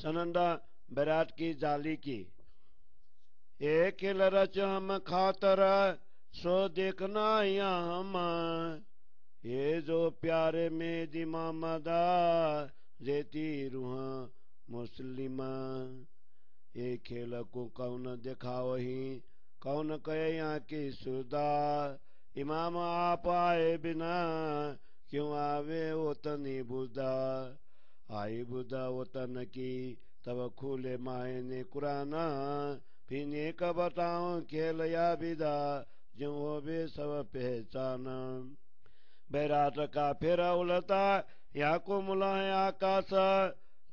सनंदा बैराट की जाली की। एक खिल रच हम खातर सो देखना या हम, ये जो प्यारे में दिमा मदा जेती रूह मुस्लिम। ये खेल को कौन दिखाओ ही कौन कहे यहाँ की सुदा, इमाम आप आए बिना क्यों आवे वतनी बुदा, आई बुदा वतन की तब खुले मायने कुराना, फिर कब बताऊं खेल या विदा जो हो बे सब पहचाना। बैराट का फेरा उलटा या को मुला है आकाश,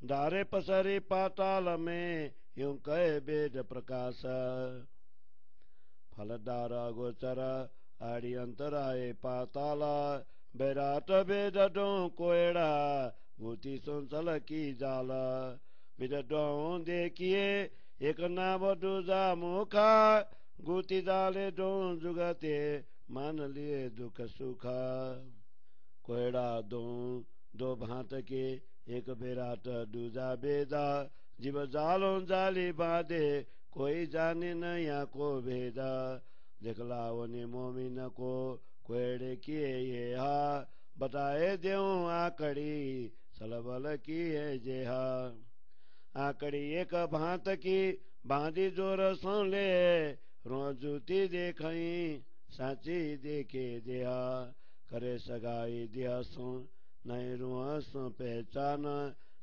दारे पसरी पाताल में यूं कहे वेद प्रकाश। फलदार गोचर आड़ी अंतराय पाताल, बैराट वेद डो कोयड़ा भूति संसल की जाला। वेद डो देखिए एक नाव दूजा मुखा, गुति जाले डो जुगते मान लिए दुख सुखा। कोयड़ा दो भांत के एक बेराट दूजा बेदा, जीव जालो जाली बांधे कोई जाने न या को भेदा। दिखलावने मोमिन को कोयड़े किए ये हा, बताए देऊं आकड़ी सलबल की है जेहा। आकड़ी एक भांत की बांधी जोर सुन ले, रोजूती देखई साची देखे दिया। करे सगाई दिया सुन नहीं रुआ सु पहचान,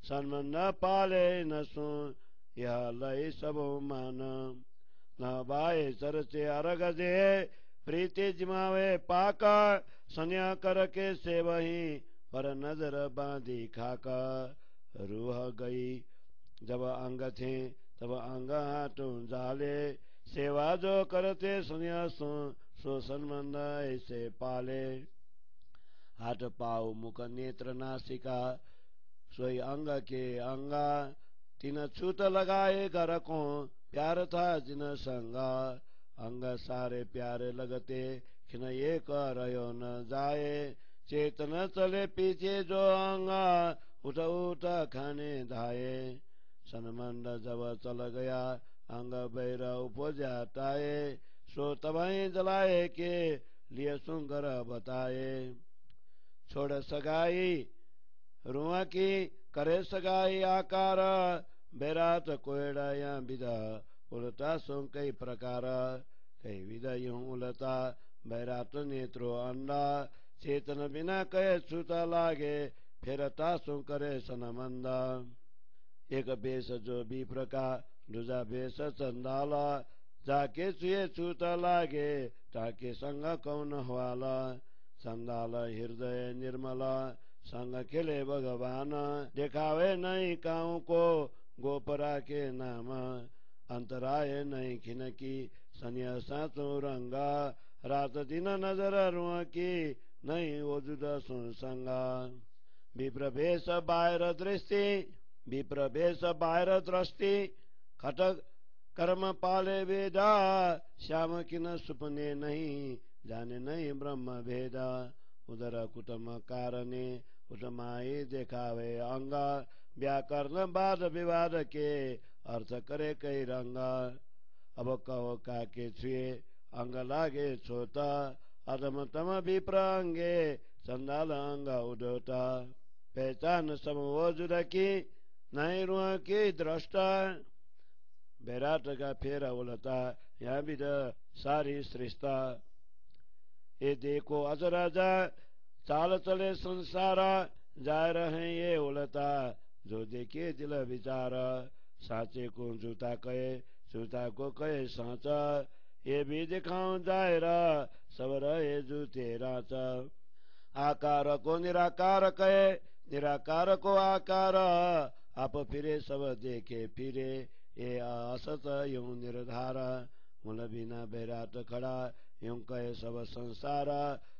सन्म न पाले न सुन यह लय सब मान। न बाए सर से अर्घ दे प्रीति जिमावे पाका, सन्या कर के से वही पर नजर बांधी खाका। रूह गई जब अंग थे तब अंग हाथों जाले, सेवा जो करते सुनिया सो सन्मंद ऐसे पाले। हाथ पाव मुख नेत्र नासिका सोई अंग के अंगा, तीन छूत लगाए घर को प्यार था जिन संगा। अंग सारे प्यारे लगते खिन एक रयो न जाए, चेतन चले पीछे जो अंगा उठ उठ खाने धाये। सनमंड जब चल गया अंग बैर उपजा ताए, सो तबाई जलाए के लिए सुंगर बताए। छोड़ सगाई रुआ की करे सगाई आकार, बैराट कोयड़ा या विदा उलटा सो कई प्रकार। कई विदा यूं उलटा बैराट नेत्रो अंडा, चेतन बिना कहे छूता लागे फिरता सो करे सनमंदा। एक बेस जो विप्र का दूजा बेस चंदाला, जाके छुए छूता लागे ताके संग कौन हवाला। चंदाल हृदय निर्मला संग खेले भगवान, दिखावे नहीं काऊ को गोपरा के नाम। अंतराय नहीं खिन की सन्या साचो रंगा, रात दिन नजर रुआ की नहीं वजुद सुनसंगा। विप्र भेष बाहर दृष्टि विप्र भेष बाहर दृष्टि, खटक कर्म पाले वेदा। श्याम किन सुपने नहीं जाने नहीं ब्रह्म भेदा। उदर कुटम कारणे उटमाई देखावे अंगा, व्याकरण वाद विवाद के अर्थ करे कई रंगा। अब कहो काके छुए अंग लागे छोटा, अधम तम विप्र अंगे चंडाल अंग उडोटा। पहचान सब वजुद की नहीं रुआ की दृष्टा, बैराट का फेरा उलटा यहाँ भी सारी श्रेष्ठा। ये देखो अजराजा चाल चले संसारा, जा रहे ये उलटा जो देखे दिल विचार। साचे को झूठा कहे झूठा को कहे साचा, ये भी दिखाऊं जायरा सब रहे झूठे राचा। आकार को निराकार कहे निराकार को आकार, आप फिरे सब देखे फिरे ये असत यूं निर्धार। मूल बिना बैराट खड़ा यूं कहे सब संसार,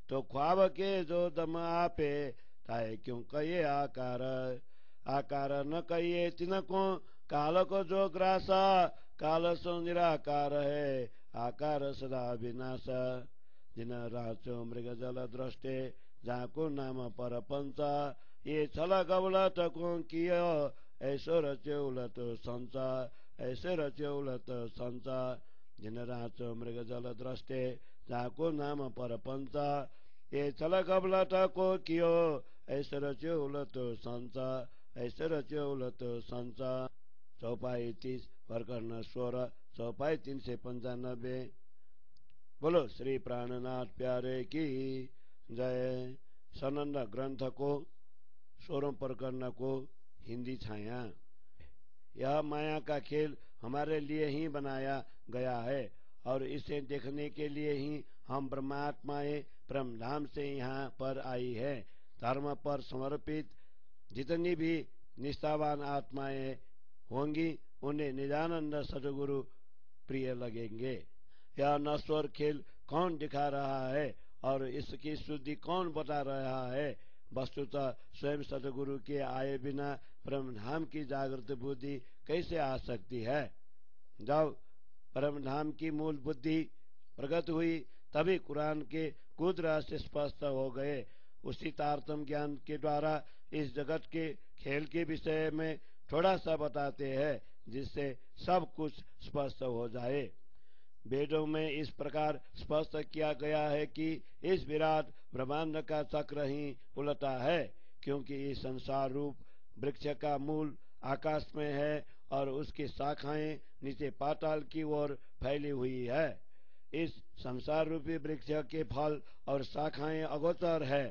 तो ख्वाब के जो दम आपे ताए क्यों कहे आकार। आकार न कहिए तिनको काल को जो ग्रासा, काल सो निराकार है आकार सदा विनाश। जिन राचो मृग जल दृष्टे जाको नाम पर पंच, ये छल गबल टको कियो ऐसो रच्यो उलट संसार, ऐसे रच्यो उलट संसार। जिन राचो मृग जल द्रष्टे, जाको नाम पर पंचा। ये चल कबलट को कियो, ऐसे रच्यो उलट संसार, ऐसे रच्यो उलट संसार। चौपाई 30 प्रकरण 16, चौपाई 395। बोलो श्री प्राणनाथ प्यारे की जय। सनंद ग्रंथ को 16 प्रकरण को हिंदी छाया। यह माया का खेल हमारे लिए ही बनाया गया है और इसे देखने के लिए ही हम ब्रह्मात्माएं ब्रह्मधाम से यहाँ पर आई है। धर्म पर समर्पित जितनी भी निष्ठावान आत्माएं होंगी उन्हें निजानंद सदगुरु प्रिय लगेंगे। यह नश्वर खेल कौन दिखा रहा है और इसकी शुद्धि कौन बता रहा है? वस्तुतः स्वयं सदगुरु के आए बिना ब्रह्मधाम की जागृत बुद्धि कैसे आ सकती है? जब ब्रह्मधाम की मूल बुद्धि प्रकट हुई तभी कुरान के कुछ रहस्य स्पष्ट हो गए। उसी तारतम ज्ञान के द्वारा इस जगत के खेल के विषय में थोड़ा सा बताते हैं जिससे सब कुछ स्पष्ट हो जाए। वेदों में इस प्रकार स्पष्ट किया गया है कि इस विराट ब्रह्मांड का चक्र ही उलटा है, क्योंकि इस संसार रूप वृक्ष का मूल आकाश में है और उसकी शाखाएं नीचे पाताल की ओर फैली हुई है। इस संसार रूपी वृक्ष के फल और शाखाएं अगोचर है,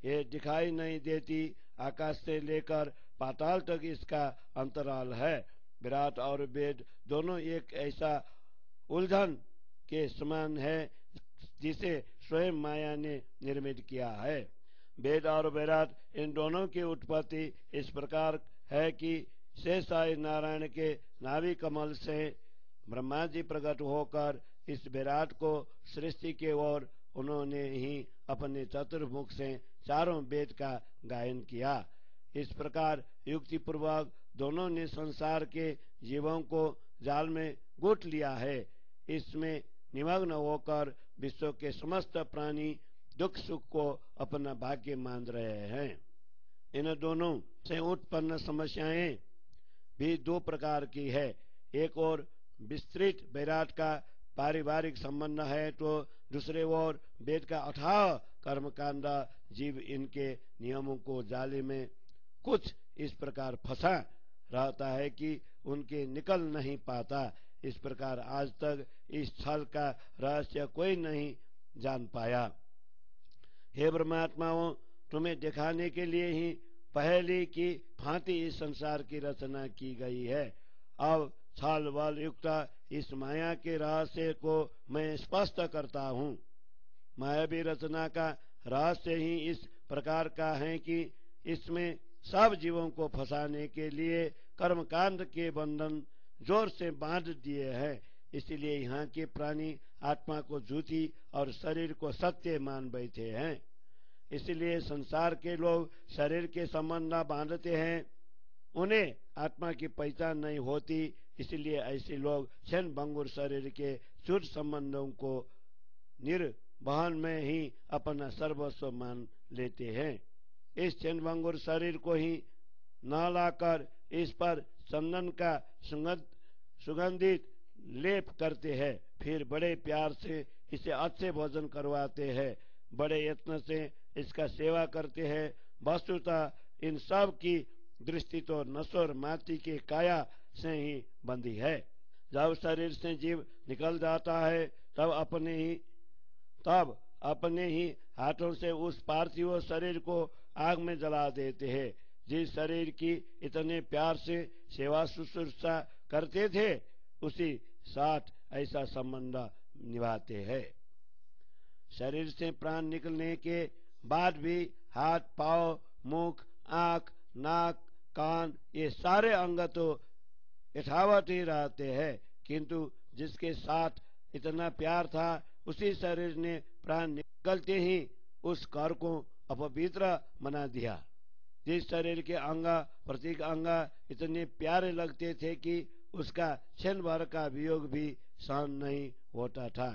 ये दिखाई नहीं देती। आकाश से लेकर पाताल तक इसका अंतराल है। विराट और वेद दोनों एक ऐसा उलझन के समान है जिसे स्वयं माया ने निर्मित किया है। वेद और विराट इन दोनों की उत्पत्ति इस प्रकार है कि शेषाय नारायण के नाभि कमल से ब्रह्मा जी प्रकट होकर इस विराट को सृष्टि के ओर उन्होंने ही अपने चतुर्मुख से चारों वेद का गायन किया। इस प्रकार युक्ति पूर्वक दोनों ने संसार के जीवों को जाल में गुथ लिया है। इसमें निमग्न होकर विश्व के समस्त प्राणी दुख सुख को अपना भाग्य मान रहे हैं। इन दोनों से उत्पन्न समस्याएं भी दो प्रकार की है। एक और विस्तृत विराट का पारिवारिक संबंध है तो दूसरे ओर वेद का अथाह कर्मकांड जीव इनके नियमों को जाले में कुछ इस प्रकार फंसा रहता है कि उनके निकल नहीं पाता। इस प्रकार आज तक इस छल का रहस्य कोई नहीं जान पाया। हे ब्रह्मात्माओं, तुम्हें दिखाने के लिए ही पहले की भांति इस संसार की रचना की गई है। अब छल बल युक्त इस माया के रहस्य को मैं स्पष्ट करता हूँ। मायावी रचना का रहस्य ही इस प्रकार का है कि इसमें सब जीवों को फंसाने के लिए कर्मकांड के बंधन जोर से बांध दिए हैं। इसलिए यहाँ के प्राणी आत्मा को झूठी और शरीर को सत्य मान बैठे हैं। इसलिए संसार के लोग शरीर के संबंध बांधते हैं, उन्हें आत्मा की पहचान नहीं होती। इसलिए ऐसे लोग क्षण भंगुर शरीर के झूठ संबंधों को निर्वहन में ही अपना सर्वस्व मान लेते हैं। इस क्षण भंगुर शरीर को ही न लाकर इस पर चंदन का सुगंधित लेप करते हैं, फिर बड़े प्यार से इसे अच्छे भोजन करवाते हैं, बड़े यत्न से इसका सेवा करते हैं। वस्तुतः इन सब की दृष्टि तो नश्वर माटी के काया से ही बंधी है। जब शरीर से जीव निकल जाता है तब अपने ही हाथों से उस पार्थिव शरीर को आग में जला देते हैं। जिस शरीर की इतने प्यार से सेवा शुश्रूषा करते थे उसी साथ ऐसा संबंध निभाते हैं। शरीर से प्राण निकलने के बाद भी हाथ पांव मुख आंख नाक कान ये सारे अंग तो यथावत ही रहते हैं, किंतु जिसके साथ इतना प्यार था उसी शरीर ने प्राण निकलते ही उस घर को अपवित्र बना दिया। जिस शरीर के अंग प्रत्येक अंग इतने प्यारे लगते थे कि उसका क्षण भर का वियोग भी सहन नहीं होता था,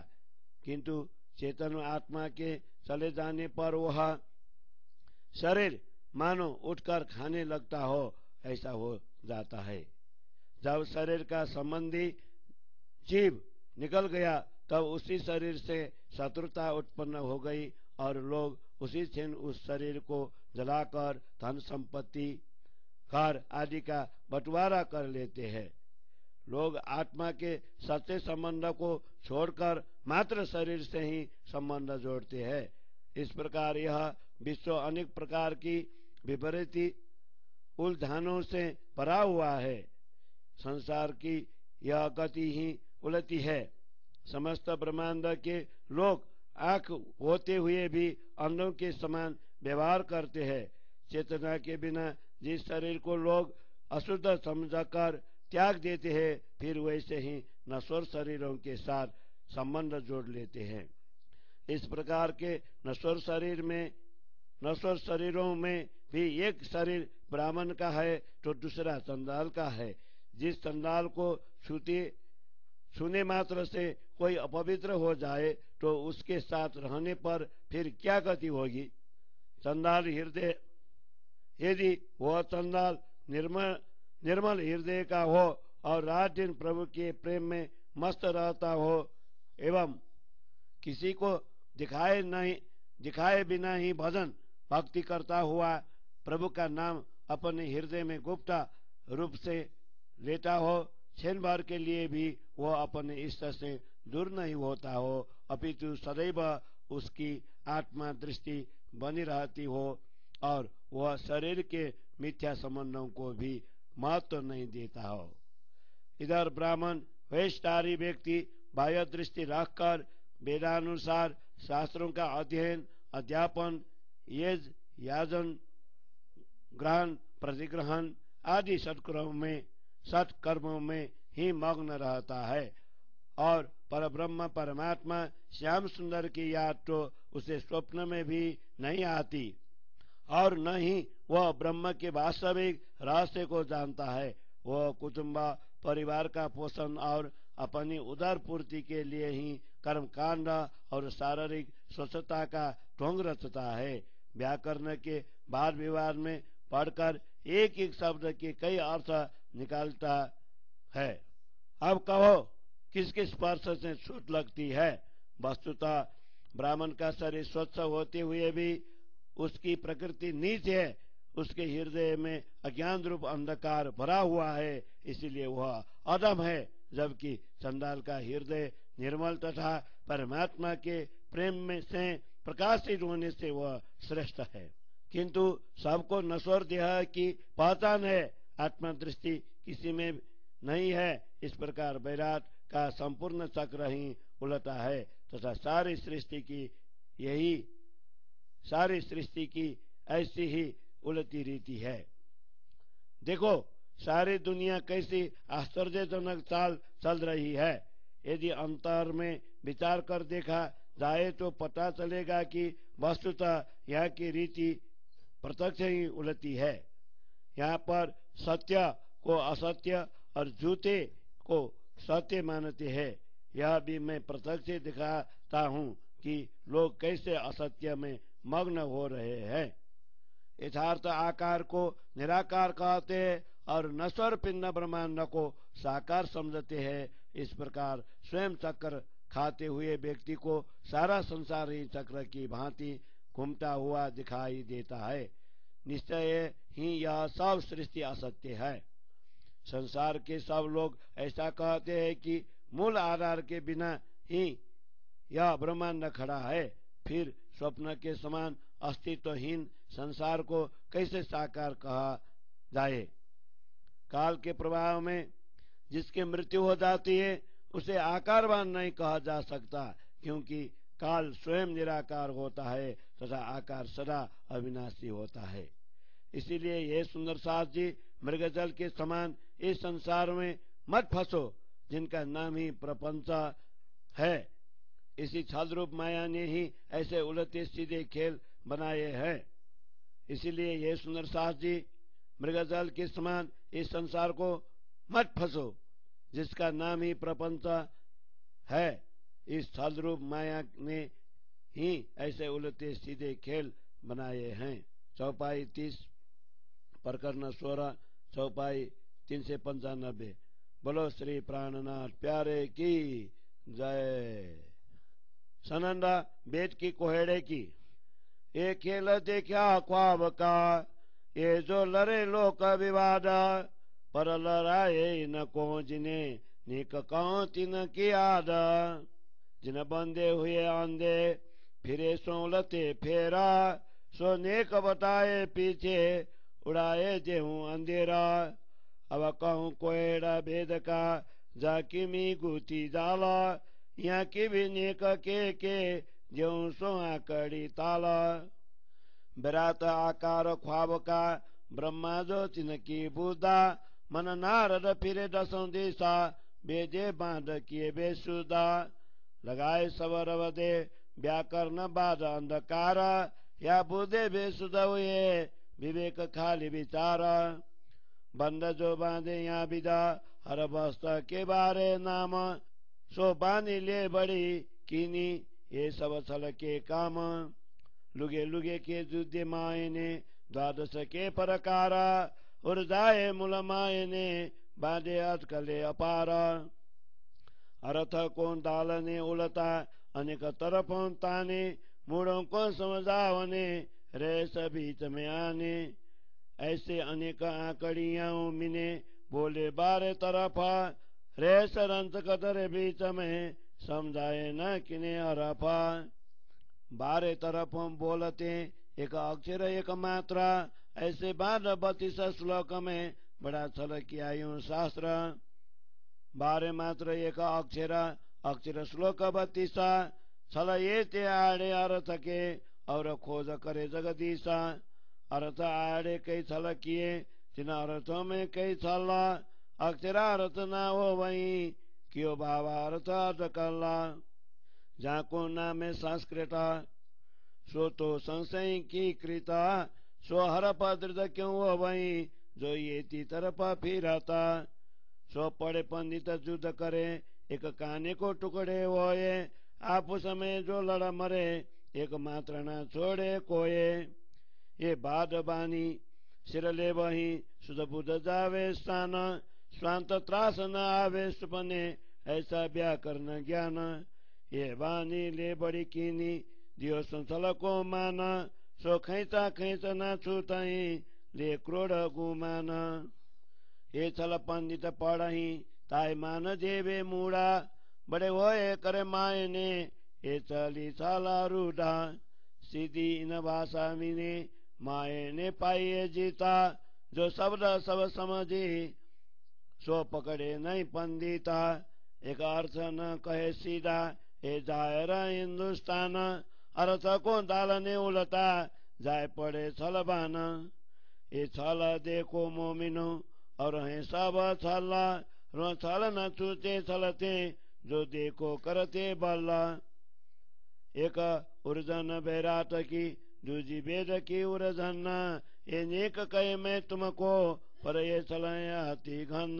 किंतु चेतन आत्मा के चले जाने पर वह शरीर मानो उठकर खाने लगता हो, ऐसा हो जाता है। जब शरीर का संबंधी जीव निकल गया तब उसी शरीर से शत्रुता उत्पन्न हो गई और लोग उसी क्षण उस शरीर को जलाकर धन संपत्ति घर आदि का बंटवारा कर लेते हैं। लोग आत्मा के सच्चे संबंध को छोड़कर मात्र शरीर से ही संबंध जोड़ते हैं। इस प्रकार यह विश्व अनेक प्रकार की विपरीत उलझनों से भरा हुआ है। संसार की यह गति ही उलटी है। समस्त ब्रह्मांड के लोग आंख होते हुए भी अंधों के समान व्यवहार करते हैं। चेतना के बिना जिस शरीर को लोग अशुद्ध समझकर त्याग देते हैं, फिर वैसे ही नश्वर शरीरों के साथ संबंध जोड़ लेते हैं। इस प्रकार के नश्वर शरीरों में भी एक शरीर ब्राह्मण का है तो दूसरा चंडाल का है। जिस चंडाल को छूने मात्र से कोई अपवित्र हो जाए तो उसके साथ रहने पर फिर क्या गति होगी। चंडाल हृदय, यदि वह चंडाल निर्मल हृदय का हो और रात दिन प्रभु के प्रेम में मस्त रहता हो एवं किसी को दिखाए बिना ही भजन भक्ति करता हुआ प्रभु का नाम अपने हृदय में गुप्त रूप से लेता हो, क्षण भर के लिए भी वह अपने इष्ट से दूर नहीं होता हो, अपितु सदैव उसकी आत्मा दृष्टि बनी रहती हो और वह शरीर के मिथ्या संबंधों को भी महत्व नहीं देता हो। इधर ब्राह्मण वेशधारी व्यक्ति बाह्य दृष्टि रखकर वेदानुसार शास्त्रों का अध्ययन अध्यापन यज याजन ग्रहण प्रतिग्रहण आदि सत्कर्मों में ही मग्न रहता है और परब्रह्म परमात्मा श्याम सुंदर की याद तो उसे स्वप्न में भी नहीं आती और न ही वह ब्रह्म के वास्तविक रहस्य को जानता है। वह कुटुंब परिवार का पोषण और अपनी उदर पूर्ति के लिए ही कर्मकांड और शारीरिक स्वच्छता का ढोंग रचता है। व्याकरण के वाद विवाद में पढ़कर एक एक शब्द के कई अर्थ निकालता है। अब कहो किसके स्पर्श से छूट लगती है। वस्तुतः ब्राह्मण का शरीर स्वच्छ होते हुए भी उसकी प्रकृति नीच है। उसके हृदय में अज्ञान रूप अंधकार भरा हुआ है, इसलिए वह अधम है, जबकि चंडाल का हृदय निर्मल तथा परमात्मा के प्रेम में से प्रकाशित होने से वह श्रेष्ठ है। किंतु सबको नश्वर देह की पहचान है, आत्मा दृष्टि किसी में नहीं है। इस प्रकार वैराट का संपूर्ण चक्र ही उलटा है तथा सारी सृष्टि की ऐसी ही उलटी रीति है। देखो सारी दुनिया कैसी आश्चर्यजनक चाल चल रही है। यदि अंतर में विचार कर देखा जाए तो पता चलेगा कि वस्तुतः यहाँ की रीति प्रत्यक्ष ही उलटी है। यहाँ पर सत्य को असत्य और झूठे को सत्य मानते हैं। यह भी मैं प्रत्यक्ष दिखाता हूँ कि लोग कैसे असत्य में मग्न हो रहे हैं। यथार्थ आकार को निराकार कहते हैं और नश्वर पिंड ब्रह्मांड को साकार समझते हैं। इस प्रकार स्वयं चक्कर खाते हुए व्यक्ति को सारा संसार ही चक्र की भांति घूमता हुआ दिखाई देता है। निश्चय ही यह सब सृष्टि असत्य है। संसार के सब लोग ऐसा कहते हैं कि मूल आधार के बिना ही यह ब्रह्मांड खड़ा है। फिर स्वप्न के समान अस्तित्वहीन संसार को कैसे साकार कहा जाए। काल के प्रभाव में जिसकी मृत्यु हो जाती है उसे आकारवान नहीं कहा जा सकता, क्योंकि काल स्वयं निराकार होता है तथा आकार सदा अविनाशी होता है। इसीलिए ये सुंदर साथ जी मृगजल के समान इस संसार में मत फंसो, जिनका नाम ही प्रपंच है। इसी छलरूप माया ने ही ऐसे उलटे सीधे खेल बनाए हैं। इसीलिए ये सुंदर साथ जी मृगजल के समान इस संसार को मत फंसो, जिसका नाम ही प्रपंच है। इस छलरूप माया ने ही ऐसे उलटे सीधे खेल बनाए हैं। चौपाई 30 प्रकरण 16 चौपाई 395। बोलो श्री प्राणनाथ प्यारे की जय। सनंदा बेट की कोहेड़े की। एक खेल देखा ख्वाब का, ये जो लड़े लोक विवाद, पर लड़ाए न को जिन्हें निक कहो तिन की आद। जिन बंदे हुए आंधे फिरे सोलते फेरा, सो नेक बताए पीछे उड़ाए जेहूं अंधेरा। अब कहूं कोयड़ा भेद का जाकी मी गुती जाला, यहाँ की भी नेक के ज्यों सो आकड़ी ताला। विराट आकार ख्वाब का ब्रह्मा जो तिनकी बुदा, मन नारद फिरे दसों दिशा बेजे बांध किए बेसुदा। लगाए सबर वदे व्याकरण बाद अंधकार, या बुधे बेसुदा हुए विवेक खाली विचार। बंद जो बांधे यहाँ विदा हर वस्त्र के बारे नाम, सो बानी ले बड़ी कीनी ये सब छल के काम। लुगे लुगे के जुद्धे माए ने द्वादश के परकारा, और जाए मूल माए ने बांधे अटकले अपार। अर्थ को दाल ने उलटा अनेक तरफों ताने, मूढ़ों को समझावने रेस बीच में आने। ऐसे अनेक आकड़ियां मिने बोले बारे तरफा, रेस रंत कतर बीच में समझाए न किने अरफा। बारे तरफों बोलते एक अक्षर एक मात्रा, ऐसे 32 श्लोक में बड़ा छल किया यूं शास्त्र। 12 मात्र एक अक्षर अक्षर श्लोक 32, छल ये ते आड़े अर्थ के और खोज करे जगदीशा। अर्थ आड़े कई छल किए जिन अर्थों में कई छल, अक्षरार्थ ना हो वही क्यों भावार्थ अटकला। जाको नाम संस्कृत सो तो संशय की कृता, सो हर पद क्यों हो वही जो ये ती तरफ फिरता। सो पड़े पंडित युद्ध करे एक काने को टुकड़े होए, आपस में जो लड़ मरे एक मात्र न छोड़े कोये। ये बाद बानी सिर ले वही सुध बुध जावे स्थान, स्वांत त्रास न आवे सुपने ऐसा व्याकरण ज्ञान। ये बानी ले बड़ी कीनी दियो संसल को माना, सो खैचा खैचा न छूतही ले क्रोड़ गुमान। ये छल पंडित पढ़ही ताय मान जेवे मूड़ा, बड़े होए करे माए ने ये चली छला रूढ़ा। सीधी इन भाषा मिने माए ने पाइए जीता, जो शब्द सब समझी सो पकड़े नहीं पंडिता। एक अर्थ न कहे सीधा ये जायर हिंदुस्तान, अर्थ को दालने उलटा जाए पड़े छल बाना। ये छल देखो मोमिनो और है सब छला, रो छल न छूते छलते जो देखो करते बल्ला। एक उर्जन बैराट की दूजी वेद की उर्जन, ये नेक कहे मैं तुमको पर ये छलाए अति घन।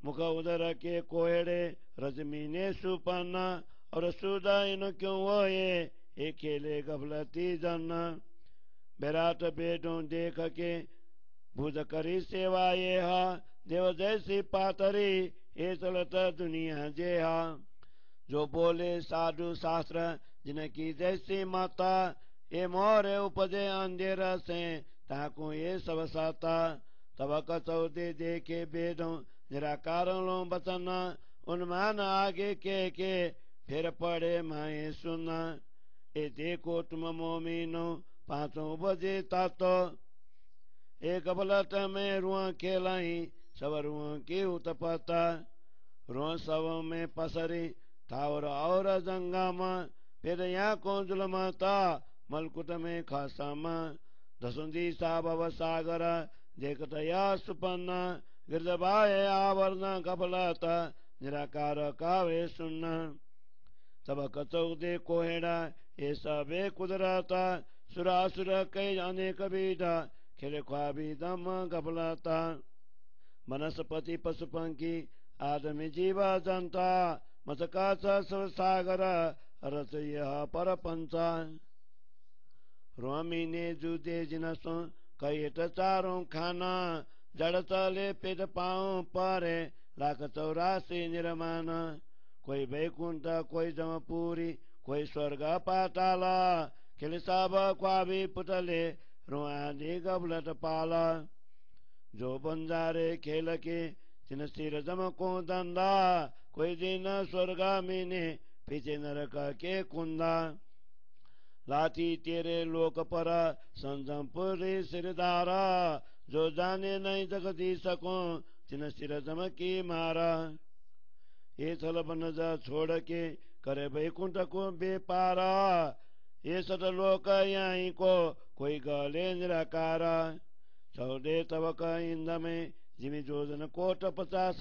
मुख उदर के कोयड़े रजमी ने सुपन्ना, और सुदा इन क्यों वो ये खेले गफलती जन। बैराट बेटों देख के भुज करी सेवा ये हा, देव जैसी पातरी ये चलता दुनिया जे हा। जो बोले साधु शास्त्र जिनकी जैसी माता, ये मोरे उपजे अंधेरा से ताकू ये सब साता। तब कचौदे देखे वेदों निराकार लो बचन, उन्मान आगे के फिर पड़े माए सुना। ये देखो तुम मोमिनो 5 बजे तातो, एक बलट में रुआ खेलाई सब रुआ की उत्पता। रुआ सब में पसरी था और जंगामा, फिर यहाँ को जुलमाता मलकुट में खासामा। दसुंदी साबव सागर देखत या सुपन्ना, गिरजबाए आवरण कपलता निराकार कावे सुन्ना। तब कचौदे कोहेड़ा ये सबे कुदरता, सुरासुर कई अनेक विधा खेले ख्वाबी दम गबलाता। वनस्पति पशु पंखी आदमी जीवा जनता, मचका सब सागर रच यह पर पंचा। रोमी ने जुदे जिनसों कई चारों खाना, जड़ तले पेट पाँव परे 184 निर्माण। कोई वैकुंठ कोई जमपुरी कोई स्वर्ग पाताल खेल सब ख्वाबी पुतले रुआनी गबलट पाल। जो बंजारे खेल के तिन सिर जम को दंदा कोई दिन स्वर्ग मीने पीछे नरक के कुंदा। लाठी तेरे लोक पर संजमपुरी सिरदारा जो जाने नहीं जगदीश को तिन सिर जम की मारा। ये थल बनज छोड़ के करे वैकुंठ को बेपारा ये सत लोक यहीं को कोई गले निराकार। 14 तवक इंद में जिमी जोजन कोट 50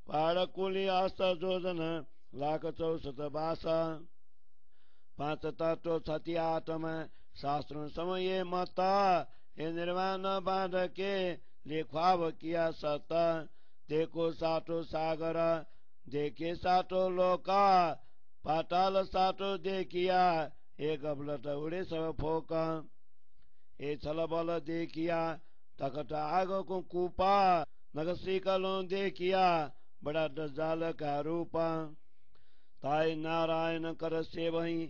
पहाड़ कुली आस्त जोजन 164 5 तत्व 38 में शास्त्र समय मता ये निर्वाण बांध के लिख्वाव किया सता। देखो सातो सागर देखे सातो लोका पाताल सातो देखिया एक गबलट उड़े सब फोका। ए छल बल देखिया तकट आग को कूपा नगसी कलों देखिया बड़ा दजाल का रूपा। ताई नारायण कर से वही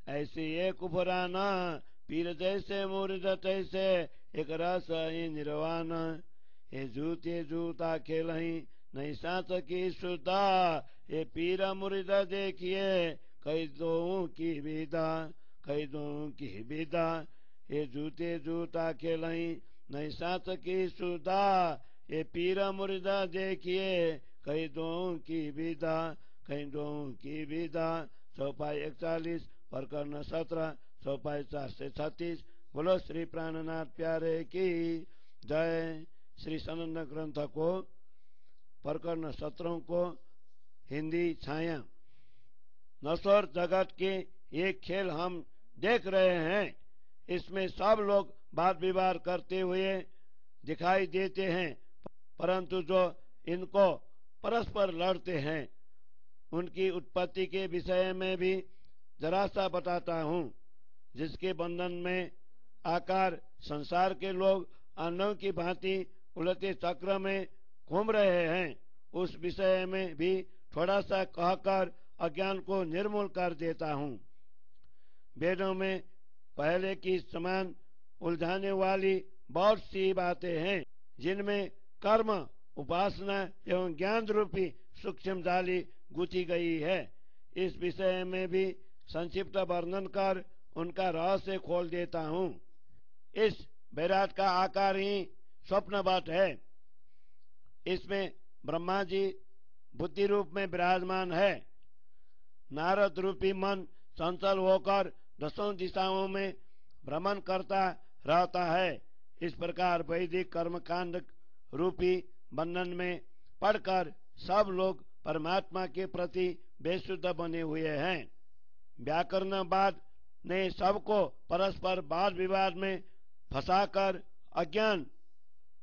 ऐसे एक पुराना पीर जैसे मुर्द तैसे एक रस निर्वाण। ये जूते जूता खेल नहीं सात की सुता ये पीर मुर्द देखिए कई दो की विदा कई दो की विदा। ये जूते जूता खेल नहीं सात की सुता ये पीर मुर्द देखिए कई दो की विदा कई दो की विदा। चौपाई 41 प्रकरण 17 चौपाई 436। बोलो श्री प्राणनाथ प्यारे की जय। श्री सनंद ग्रंथ को प्रकरण 17 को हिंदी छाया। नश्वर जगत के एक खेल हम देख रहे हैं। इसमें सब लोग वाद विवाद करते हुए दिखाई देते हैं परंतु जो इनको परस्पर लड़ते हैं उनकी उत्पत्ति के विषय में भी जरा सा बताता हूँ। जिसके बंधन में आकार संसार के लोग अन्नों की भांति उलटे चक्र में घूम रहे हैं उस विषय में भी थोड़ा सा कहकर अज्ञान को निर्मूल कर देता हूँ। वेदों में पहले की समान उलझाने वाली बहुत सी बातें हैं जिनमें कर्म उपासना एवं ज्ञान रूपी सूक्ष्म जाली गुथी गई है। इस विषय में भी संक्षिप्त वर्णन कर उनका रहस्य खोल देता हूँ। इस विराट का आकार ही स्वप्नवत है। इसमें ब्रह्मा जी बुद्धि रूप में विराजमान है। नारद रूपी मन चंचल होकर 10 दिशाओं में भ्रमण करता रहता है। इस प्रकार वैदिक कर्मकांड रूपी बंधन में पढ़कर सब लोग परमात्मा के प्रति बेशुद्ध बने हुए हैं। व्याकरणवाद ने सबको परस्पर वाद विवाद में फंसाकर अज्ञान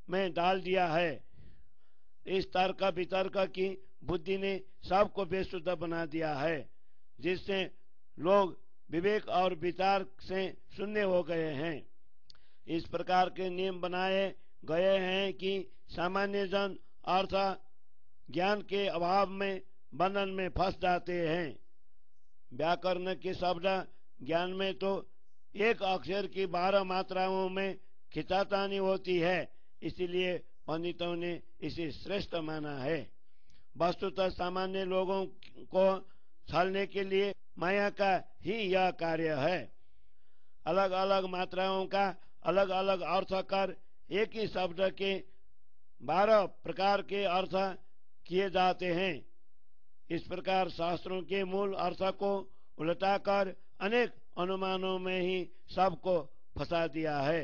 में डाल दिया है। इस तर्क वितर्क की बुद्धि ने सबको बेशुद्ध बना दिया है जिससे लोग विवेक और विचार से शून्य हो गए हैं। इस प्रकार के नियम बनाए गए हैं कि सामान्य जन अर्थ ज्ञान के अभाव में बंधन में फंस जाते हैं। व्याकरण के शब्द ज्ञान में तो एक अक्षर की 12 मात्राओं में खिंचातानी होती है इसलिए पंडितों ने इसे श्रेष्ठ माना है। वस्तुतः सामान्य लोगों को छलने के लिए माया का ही यह कार्य है। अलग अलग मात्राओं का अलग अलग अर्थ कर एक ही शब्द के 12 प्रकार के अर्थ किए जाते हैं। इस प्रकार शास्त्रों के मूल अर्थ को उलटाकर अनेक अनुमानों में ही सबको फंसा दिया है।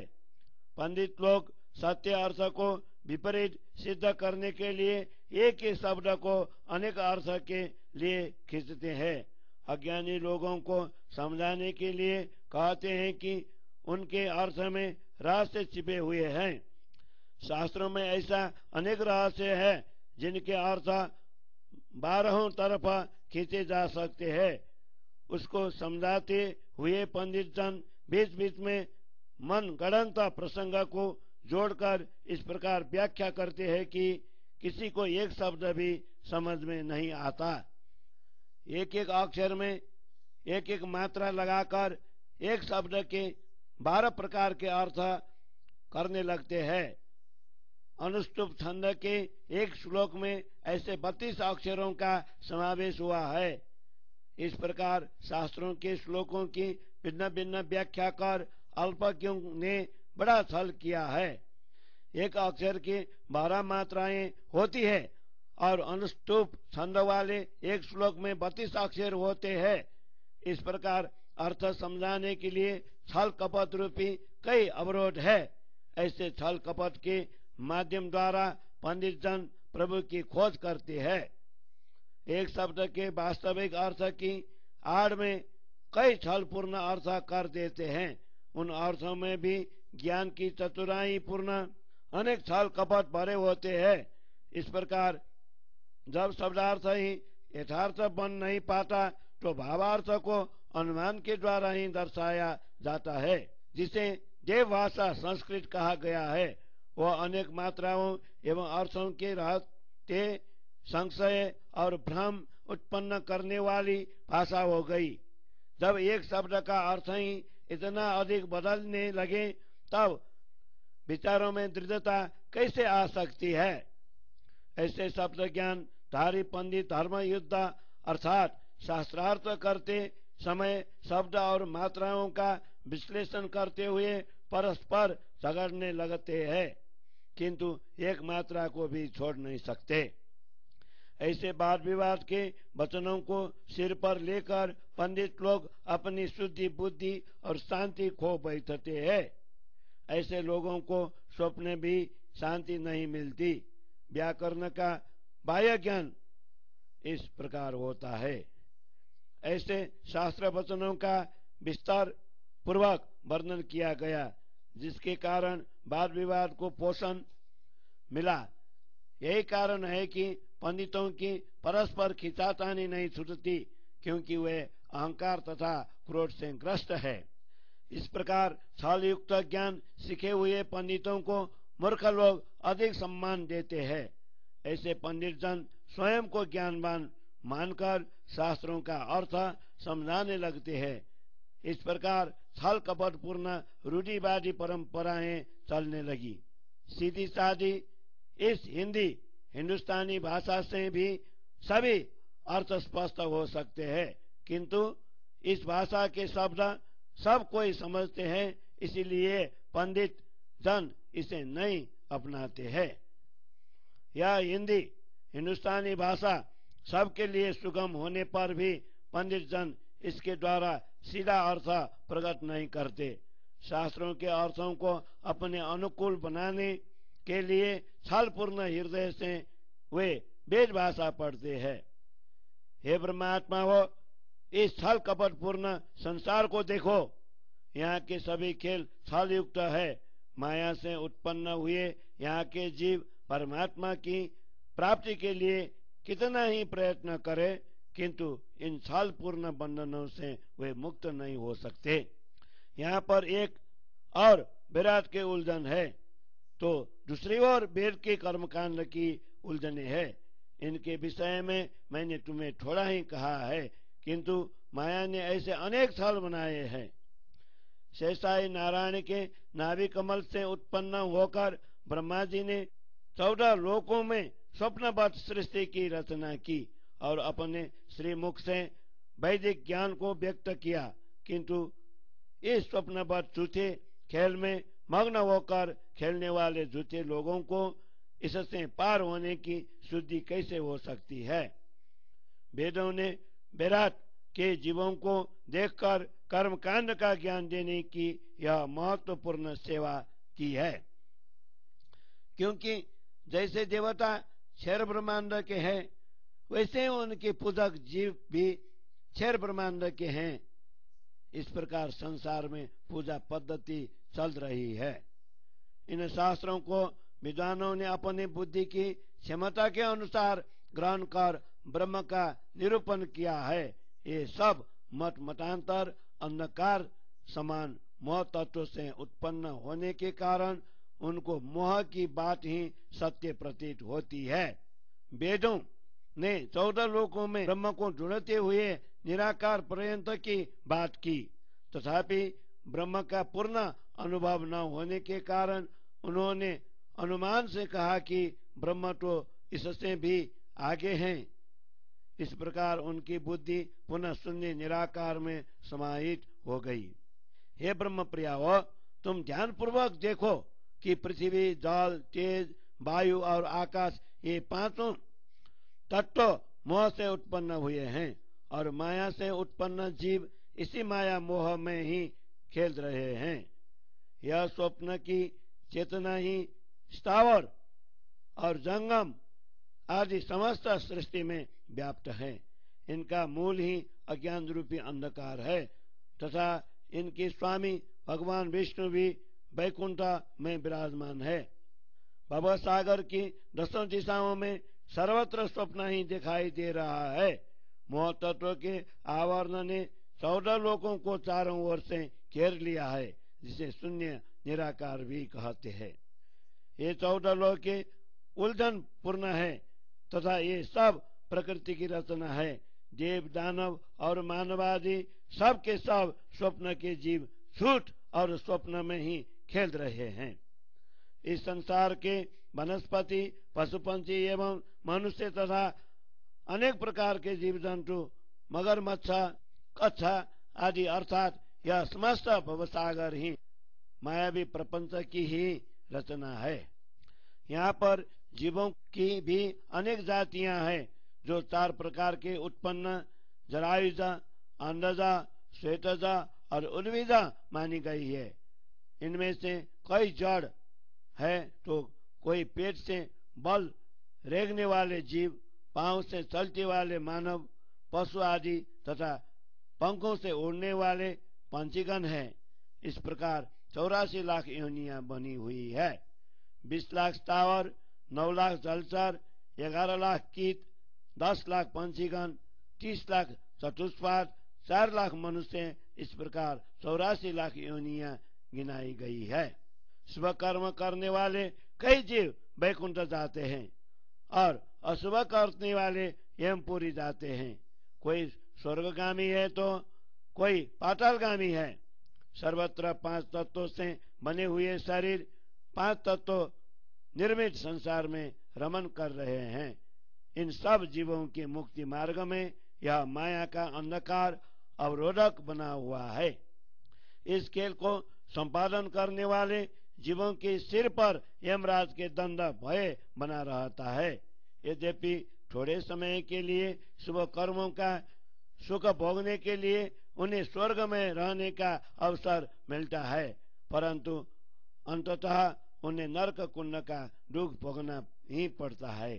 पंडित लोग सत्य अर्थ को विपरीत सिद्ध करने के लिए एक ही शब्द को अनेक अर्थ के लिए खींचते हैं। अज्ञानी लोगों को समझाने के लिए कहते हैं कि उनके अर्थ में रहस्य छिपे हुए हैं। शास्त्रों में ऐसा अनेक रहस्य है जिनके अर्थ 12 तरफ खींचे जा सकते हैं। उसको समझाते हुए पंडित जन बीच बीच में मन गढ़ंत प्रसंग को जोड़कर इस प्रकार व्याख्या करते हैं कि किसी को एक शब्द भी समझ में नहीं आता। एक एक अक्षर में एक एक मात्रा लगाकर एक शब्द के 12 प्रकार के अर्थ करने लगते हैं। अनुष्टुप छंद के एक श्लोक में ऐसे 32 अक्षरों का समावेश हुआ है। इस प्रकार शास्त्रों के श्लोकों की भिन्न भिन्न व्याख्या कर अल्पज्ञों ने बड़ा छल किया है। एक अक्षर की 12 मात्राएं होती है और अनुष्टुप छंद वाले एक श्लोक में 32 अक्षर होते हैं। इस प्रकार अर्थ समझाने के लिए छल कपट रूपी कई अवरोध है। ऐसे छल कपट के माध्यम द्वारा पंडित जन प्रभु की खोज करते हैं। एक शब्द के वास्तविक अर्थ की आड़ में कई छलपूर्ण अर्थ कर देते हैं। उन अर्थों में भी ज्ञान की चतुराई पूर्ण अनेक छल कपट भरे होते हैं। इस प्रकार जब शब्दार्थ ही यथार्थ बन नहीं पाता तो भावार्थ को अनुमान के द्वारा ही दर्शाया जाता है। जिसे देवभाषा संस्कृत कहा गया है वह अनेक मात्राओं एवं अर्थों के रहते संशय और भ्रम उत्पन्न करने वाली भाषा हो गई। जब एक शब्द का अर्थ ही इतना अधिक बदलने लगे तब विचारों में दृढ़ता कैसे आ सकती है। ऐसे शब्द ज्ञान धारी पंडित धर्म युद्ध अर्थात शास्त्रार्थ करते समय शब्द और मात्राओं का विश्लेषण करते हुए परस्पर झगड़ने लगते हैं, किंतु एक मात्रा को भी छोड़ नहीं सकते। ऐसे वाद विवाद के वचनों को सिर पर लेकर पंडित लोग अपनी शुद्धि बुद्धि और शांति खो बैठते हैं। ऐसे लोगों को स्वप्न भी शांति नहीं मिलती। व्याकरण का बाह्य ज्ञान इस प्रकार होता है। ऐसे शास्त्र वचनों का विस्तार पूर्वक वर्णन किया गया, जिसके कारण वाद विवाद को पोषण मिला। यही कारण है कि पंडितों की परस्पर खिंचातानी नहीं छूटती, क्योंकि वे अहंकार तथा क्रोध से ग्रस्त है। इस प्रकार छल युक्त ज्ञान सीखे हुए पंडितों को मूर्ख लोग अधिक सम्मान देते हैं। ऐसे पंडित जन स्वयं को ज्ञानवान मानकर शास्त्रों का अर्थ समझाने लगते हैं। इस प्रकार छल कपटपूर्ण रूढ़िवादी परंपराएं चलने लगी। सीधी सादी इस हिंदुस्तानी भाषा से भी सभी अर्थ स्पष्ट हो सकते हैं, किंतु इस भाषा के शब्द सब कोई समझते हैं, इसीलिए पंडित जन इसे नहीं अपनाते हैं। यह हिंदुस्तानी भाषा सबके लिए सुगम होने पर भी पंडित जन इसके द्वारा सीधा अर्थ प्रकट नहीं करते। शास्त्रों के अर्थों को अपने अनुकूल बनाने के लिए छलपूर्ण हृदय से वे वेद भाषा पढ़ते हैं। हे ब्रह्मात्मा हो, इस छल कपटपूर्ण संसार को देखो। यहाँ के सभी खेल छल युक्त है। माया से उत्पन्न हुए यहाँ के जीव परमात्मा की प्राप्ति के लिए कितना ही प्रयत्न करे, किंतु इन छलपूर्ण बंधनों से वे मुक्त नहीं हो सकते। यहाँ पर एक और विराट के उलझन है, तो दूसरी ओर वेद के कर्मकांड की उलझने है। इनके विषय में मैंने तुम्हें थोड़ा ही कहा है, किंतु माया ने ऐसे अनेक छल बनाए हैं। शेषाई नारायण के नाभि कमल से उत्पन्न होकर ब्रह्मा जी ने 14 लोकों में स्वप्नवत सृष्टि की रचना की और अपने श्रीमुख से वैदिक ज्ञान को व्यक्त किया, किंतु इस स्वप्नवत झूठे खेल में मग्न होकर खेलने वाले झूठे लोगों को इससे पार होने की शुद्धि कैसे हो सकती है। वेदों ने विराट के जीवों को देखकर कर्मकांड का ज्ञान देने की यह महत्वपूर्ण सेवा की है, क्योंकि जैसे देवता क्षीर ब्रह्मांड के हैं, वैसे उनके पूजक जीव भी क्षीर ब्रह्मांड के हैं। इस प्रकार संसार में पूजा पद्धति चल रही है। इन शास्त्रों को विद्वानों ने अपनी बुद्धि की क्षमता के अनुसार ग्रहण कर ब्रह्म का निरूपण किया है। ये सब मत मतांतर अंधकार समान मोह तत्व से उत्पन्न होने के कारण उनको मोह की बात ही सत्य प्रतीत होती है। वेदों ने 14 लोकों में ब्रह्म को ढूंढते हुए निराकार पर्यंत की बात की, तथापि ब्रह्म का पूर्ण अनुभव न होने के कारण उन्होंने अनुमान से कहा कि ब्रह्म तो इससे भी आगे हैं। इस प्रकार उनकी बुद्धि पुनः शून्य निराकार में समाहित हो गई। हे ब्रह्म प्रियाओ, तुम ध्यान पूर्वक देखो कि पृथ्वी, जल, तेज, वायु और आकाश, ये पांचों तत्व मोह से उत्पन्न हुए हैं और माया से उत्पन्न जीव इसी माया मोह में ही खेल रहे हैं। यह स्वप्न की चेतना ही स्थावर और जंगम आदि समस्त सृष्टि में व्याप्त है। इनका मूल ही अज्ञान रूपी अंधकार है तथा इनके स्वामी भगवान विष्णु भी वैकुंठ में विराजमान है। भव सागर की 10 दिशाओं में सर्वत्र स्वप्न ही दिखाई दे रहा है। मोह तत्व के आवरण ने 14 लोकों को चारों ओर से घेर लिया है, जिसे शून्य निराकार भी कहते हैं। ये 14 लोक उलझन पूर्ण है तथा ये सब प्रकृति की रचना है। देव, दानव और मानवादि सब के सब स्वप्न के जीव झूठ और स्वप्न में ही खेल रहे हैं। इस संसार के वनस्पति, पशु पंछी एवं मनुष्य तथा अनेक प्रकार के जीव जंतु, मगरमच्छ, कच्छा आदि अर्थात यह समस्त भवसागर ही मायावी प्रपंच की ही रचना है। यहाँ पर जीवों की भी अनेक जातियां हैं, जो 4 प्रकार के उत्पन्न जरायुजा, अंडजा, श्वेतजा और उद्भिजा मानी गई है। इनमें से कई जड़ है तो कोई पेट से बल रेंगने वाले जीव, पांव से चलते वाले मानव, पशु आदि तथा पंखों से उड़ने वाले पंछीगण हैं। इस प्रकार 84 लाख योनियां बनी हुई है। 20 लाख स्थावर, 9 लाख जलचर, 11 लाख कीट, 10 लाख पंछीगण, 30 लाख चतुष्पाद, 4 लाख मनुष्य, इस प्रकार 84 लाख योनियां गिनाई गई है। शुभ कर्म करने वाले कई जीव वैकुंठ जाते हैं और अशुभ करने वाले यमपुरी जाते हैं। कोई स्वर्गगामी है तो कोई पातालगामी है। सर्वत्र 5 तत्वों से बने हुए शरीर 5 तत्व निर्मित संसार में रमन कर रहे हैं। इन सब जीवों के मुक्ति मार्ग में यह माया का अंधकार अवरोधक बना हुआ है। इस खेल को संपादन करने वाले जीवों के सिर पर यमराज के दंड भय बना रहता है। यद्यपि थोड़े समय के लिए शुभ कर्मों का सुख भोगने के लिए उन्हें स्वर्ग में रहने का अवसर मिलता है, परंतु अंततः उन्हें नरक कुंड का दुख भोगना ही पड़ता है।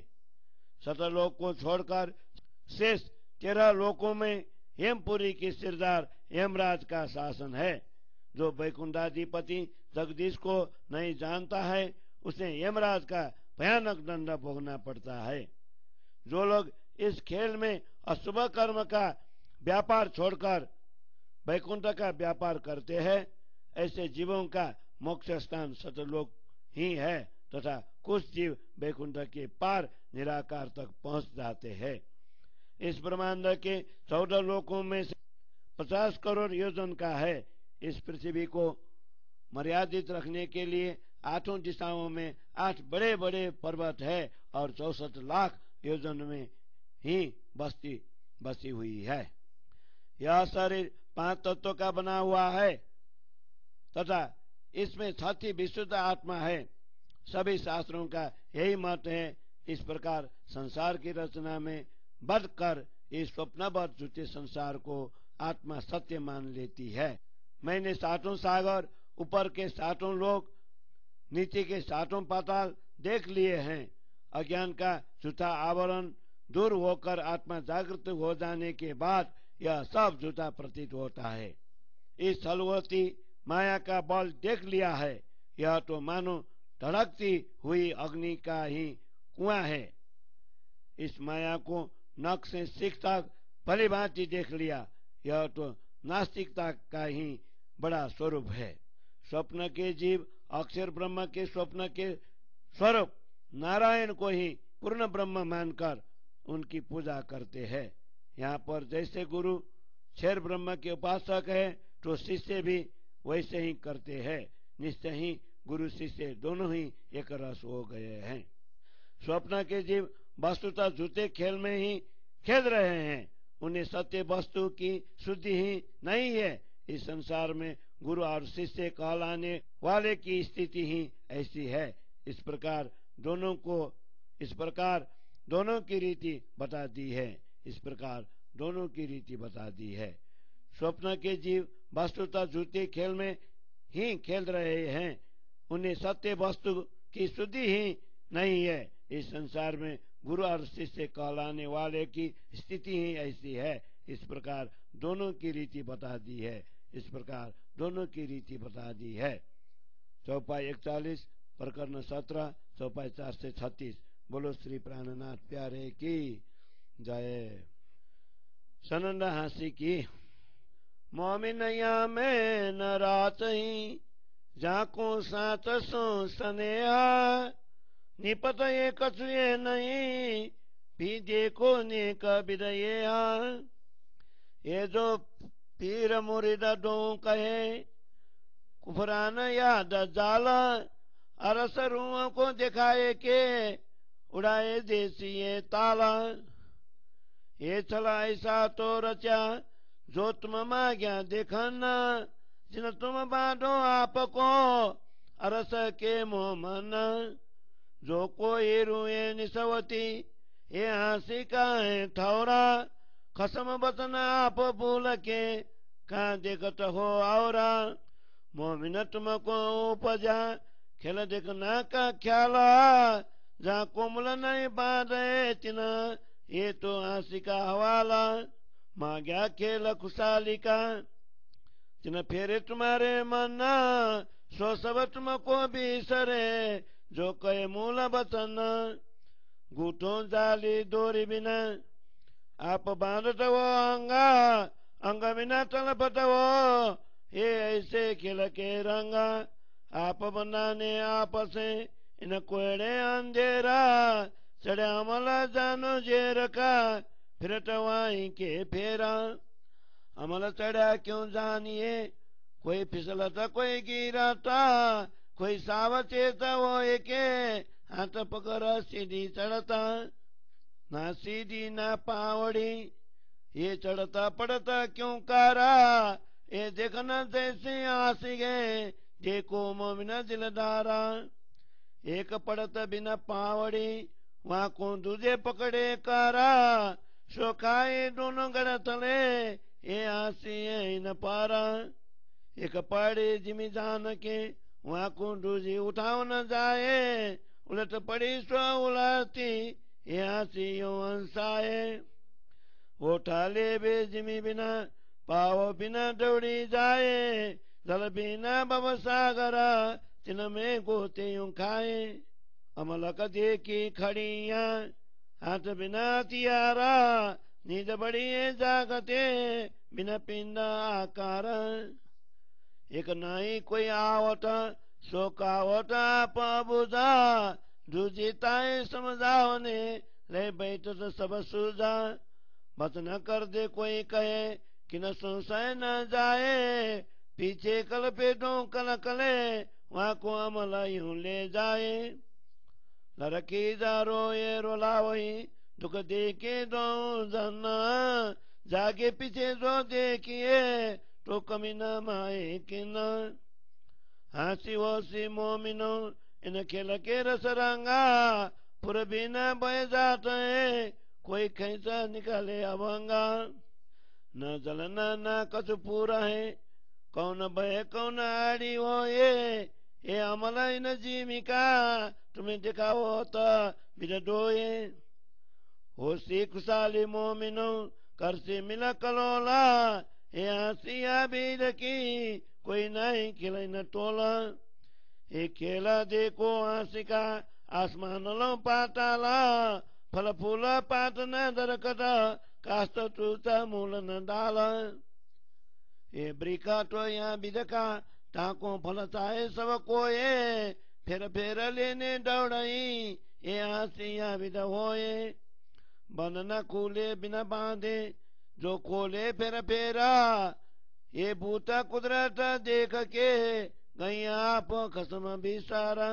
सतलोक को छोड़कर शेष 13 लोकों में हेमपुरी की सिरदार यमराज का शासन है। जो वैकुंठाधिपति जगदीश को नहीं जानता है, उसे यमराज का भयानक दंड भोगना पड़ता है। जो लोग इस खेल में अशुभ कर्म का व्यापार छोड़कर वैकुंठ का व्यापार करते हैं, ऐसे जीवों का मोक्ष स्थान सतलोक ही है तथा कुछ जीव वैकुंठ के पार निराकार तक पहुंच जाते हैं। इस ब्रह्मांड के 14 लोकों में से 50 करोड़ योजन का है। इस पृथ्वी को मर्यादित रखने के लिए 8 दिशाओं में 8 बड़े बड़े पर्वत है और 64 लाख योजन में ही बसी हुई है। यह शरीर 5 तत्वों का बना हुआ है तथा इसमें छठी विशुद्ध आत्मा है। सभी शास्त्रों का यही मत है। इस प्रकार संसार की रचना में बदकर इस स्वप्नबद्ध झूठे संसार को आत्मा सत्य मान लेती है। मैंने 7 सागर, ऊपर के 7 लोक, नीचे के 7 पाताल देख लिए हैं। अज्ञान का झूठा आवरण दूर होकर आत्मा जागृत हो जाने के बाद यह सब झूठा प्रतीत होता है। इस छलवती माया का बल देख लिया है। यह तो मानो धड़कती हुई अग्नि का ही कुआं है। इस माया को नख से सिख तक भली भांति देख लिया। यह तो नास्तिकता का ही बड़ा स्वरूप है। स्वप्न के जीव अक्षर ब्रह्म के स्वप्न के स्वरूप नारायण को ही पूर्ण ब्रह्म मानकर उनकी पूजा करते हैं। यहाँ पर जैसे गुरु क्षर ब्रह्म के उपासक है तो शिष्य भी वैसे ही करते हैं। निश्चय ही गुरु शिष्य दोनों ही एक रस हो गए हैं। स्वप्न के जीव वस्तुतः झूठे खेल में ही खेल रहे हैं, उन्हें सत्य वस्तु की शुद्धि ही नहीं है। इस संसार में गुरु और शिष्य कहलाने वाले की स्थिति ही ऐसी है। इस प्रकार दोनों की रीति बता दी है। इस प्रकार दोनों की रीति बता दी है। स्वप्न के जीव वस्तुतः झूठे खेल में ही खेल रहे हैं, उन्हें सत्य वस्तु की शुद्धि ही नहीं है। इस संसार में गुरु और शिष्य कहलाने वाले की स्थिति ही ऐसी है। इस प्रकार दोनों की रीति बता दी है। इस प्रकार दोनों की रीति बता दी है। चौपाई 41 प्रकरण 17 चौपाई 4 से 36। बोलो श्री प्राणनाथ प्यारे की जय। सनंद हासी की मोमिनया में न रात ही जाको सात सो सनेहा निपत ये कछुए नहीं भी देखो ने कबिरया। ये जो पीर मुरीद डो कहे कुफरान याद जाला अरस रूह को दिखाए के उड़ाए देसी ये ताला। ये चला ऐसा तो रचा जो तुम मांग्या देखना जिन तुम बांधो आपको अरस के मोमन। जो कोई रुए निसवती ये हंसी का है ठौरा कसम बचन आप भूल के कहाँ देखत हो औरा। मोमिन तुमको उपजा खेल देखना का ख्याला जहाँ कोमल नहीं बांधे तिना ये तो हंसी का हवाला। मांग्या खेल खुशहाली का तिन फेरे तुम्हारे मना सो सब तुमको बिसरे जो कहे मूल बचन। गुठों जाली डोरी बिना आप बांधते वो अंगा अंग बिना तलपते वो ये ऐसे खिल के रंगा। आप बनाने आप से इन कोयड़े अंधेरा चढ़े अमल जानो जेर का फिर टवाई के फेरा। अमल चढ़ा क्यों जानिए कोई फिसलता कोई गिराता कोई सावचेता वो एके हाथ पकड़ सीधी चढ़ता। ना सीधी ना पावड़ी ये चढ़ता पड़ता क्यों कारा। ये देखना जैसे आसी गए देखो मोमिना दिलदारा। एक पड़त बिना पावड़ी वहां को दूजे पकड़े कारा। सो खाए दोनों गड़ तले ये आसी है न पारा। एक पड़े जिमी जान के वहां को दूजी उठाओ न जाए उलट पड़ी सो उलाती ये आसी यो अंसाए। वो ठाले बे जिमी बिना पाव बिना दौड़ी जाए जल बिना बब सागरा तिन में गोते यूं खाए। अमल कदे की खड़िया हाथ बिना तियारा नींद बड़ी जागते बिना पिंडा आकार। एक नाई कोई आवत सो कावत पबुजा दूजिताए समझाओ ने ले बैठ तो सब सूझा। बत न कर दे कोई कहे कि न संशय न जाए पीछे कल पे कल कले वहां को अमल यूं ले जाए। लड़की जा रोए रोला वही दुख देखे दो जना जागे पीछे जो देखिए तो कमी न माए कि न। हंसी वसी मोमिनो इन खेल के रस रंगा पुर बिना बह जाते कोई खैसा निकाले अभंगा। न जलना न कछु पूरा है कौन बह कौन आड़ी हो ये अमल इन जीविका तुम्हें दिखाओ तो बिना डोए। होशी खुशहाली मोमिनो कर से मिला कलोला ये हंसिया बीर की कोई नहीं खिले न टोला। ये खेला देखो हंसी का आसमान लो पाताला फल फूल पात न दरकत कास्त टूटा मूल न डाला। ये ब्रिका तो यहाँ बिदका टाको फल चाहे सब कोए, फेर फेर लेने दौड़ई, ये हंसिया विद होए। बन न खुले बिना बांधे, जो खोले फेर फेरा, ये भूत कुदरत देख के गई आप कसम बिसारा।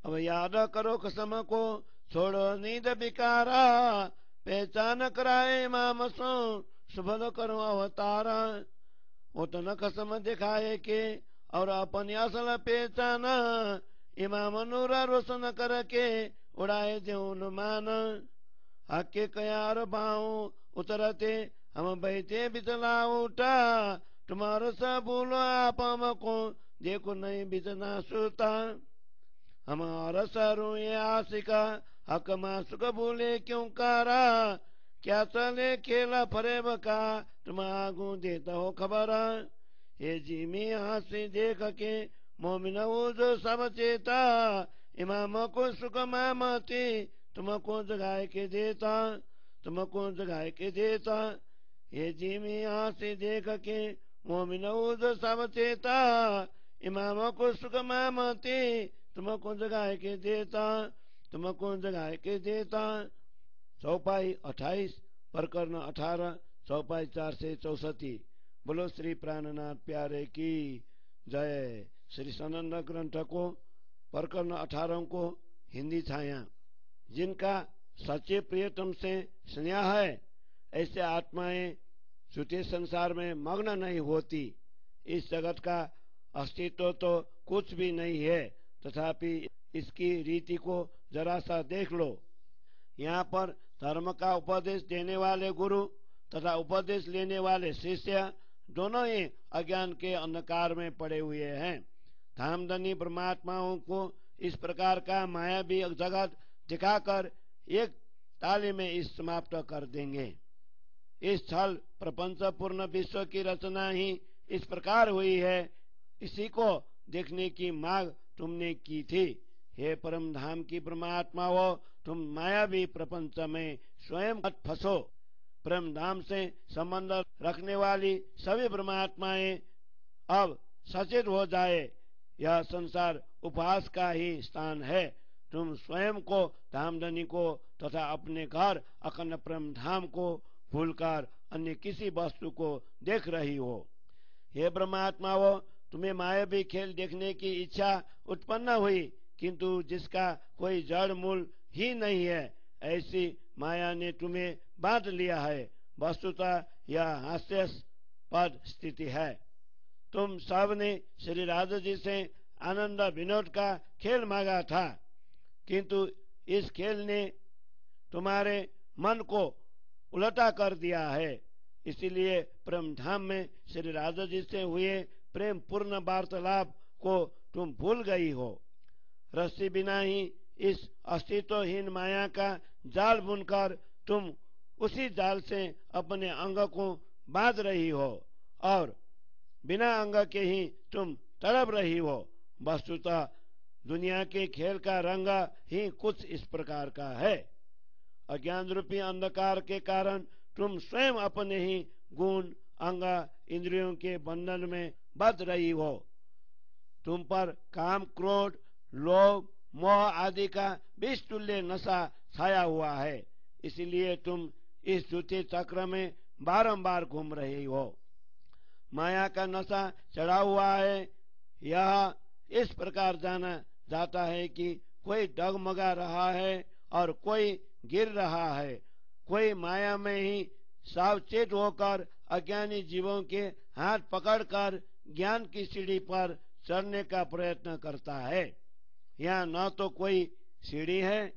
अब याद करो कसम को, छोड़ो नींद बिकारा, पहचान कराए माम सो, सुबह करो अवतारा। वो तो न कसम दिखाए के और अपनी असल पहचाना, इमाम नूरा रोशन करके उड़ाए जून मान। हके कयार बाऊ उतरते हम बैठे बितला उठा, तुम्हारा सब बोलो आप हमको देखो नहीं बितना सुता। हमारा सरू ये आशिका हक मासुक बोले क्यों कारा, क्या चले खेला फरेब का तुम आगू देता हो खबर। ये जी में हंसी देख के मोमिन जो सब चेता, इमाम को सुख मामती तुमको जगाए के देता, तुमको जगाए के देता। ये जी में हंसी देख के मोमिन जो सब चेता, इमाम को सुख मामती तुमको जगाए के देता, तुमको जगाए के देता। चौपाई 28 प्रकरण 18 चौपाई 4 से 64। बोलो श्री प्राणनाथ प्यारे की जय। श्री सनंद ग्रंथ को प्रकरण 18 को हिंदी छाया। जिनका सच्चे प्रियतम से स्नेह है, ऐसे आत्माएं छूटे संसार में मग्न नहीं होती। इस जगत का अस्तित्व तो कुछ भी नहीं है, तथापि इसकी रीति को जरा सा देख लो। यहाँ पर धर्म का उपदेश देने वाले गुरु तथा उपदेश लेने वाले शिष्य दोनों ही अज्ञान के अंधकार में पड़े हुए हैं। धामधनी परमात्माओं को इस प्रकार का मायावी जगत दिखाकर एक ताली में इस समाप्त कर देंगे। इस छल प्रपंच पूर्ण विश्व की रचना ही इस प्रकार हुई है, इसी को देखने की मांग तुमने की थी। हे परम धाम की परमात्मा हो, तुम मायावी प्रपंच में स्वयं मत फंसो। परम धाम से संबंध रखने वाली सभी परमात्माएं अब सचेत हो जाए। यह संसार उपहास का ही स्थान है। तुम स्वयं को, धामधनी को तथा अपने घर अखंड परम धाम को भूलकर अन्य किसी वस्तु को देख रही हो। हे परमात्मा हो, तुम्हें मायावी खेल देखने की इच्छा उत्पन्न हुई, किंतु जिसका कोई जड़ मूल ही नहीं है, ऐसी माया ने तुम्हें बांध लिया है। वस्तुतः यह हास्यास्पद स्थिति है। तुम सब ने श्री राधा जी से आनंद विनोद का खेल मांगा था, किंतु इस खेल ने तुम्हारे मन को उलटा कर दिया है। इसीलिए परम धाम में श्री राधा जी से हुए प्रेम पूर्ण वार्तालाप को तुम भूल गई हो। रस्सी बिना ही इस अस्तित्वहीन माया का जाल बुनकर तुम उसी जाल से अपने अंग को बांध रही हो और बिना अंग के ही तुम तड़प रही हो। वस्तुतः दुनिया के खेल का रंग ही कुछ इस प्रकार का है। अज्ञान रूपी अंधकार के कारण तुम स्वयं अपने ही गुण अंग इंद्रियों के बंधन में बंध रही हो। तुम पर काम क्रोध लोभ मोह आदि का विष तुल्य नशा छाया हुआ है, इसलिए तुम इस झूठे चक्र में बारंबार घूम रही हो। माया का नशा चढ़ा हुआ है। यह इस प्रकार जाना जाता है कि कोई डगमगा रहा है और कोई गिर रहा है। कोई माया में ही सावचेत होकर अज्ञानी जीवों के हाथ पकड़कर ज्ञान की सीढ़ी पर चढ़ने का प्रयत्न करता है। यहाँ न तो कोई सीढ़ी है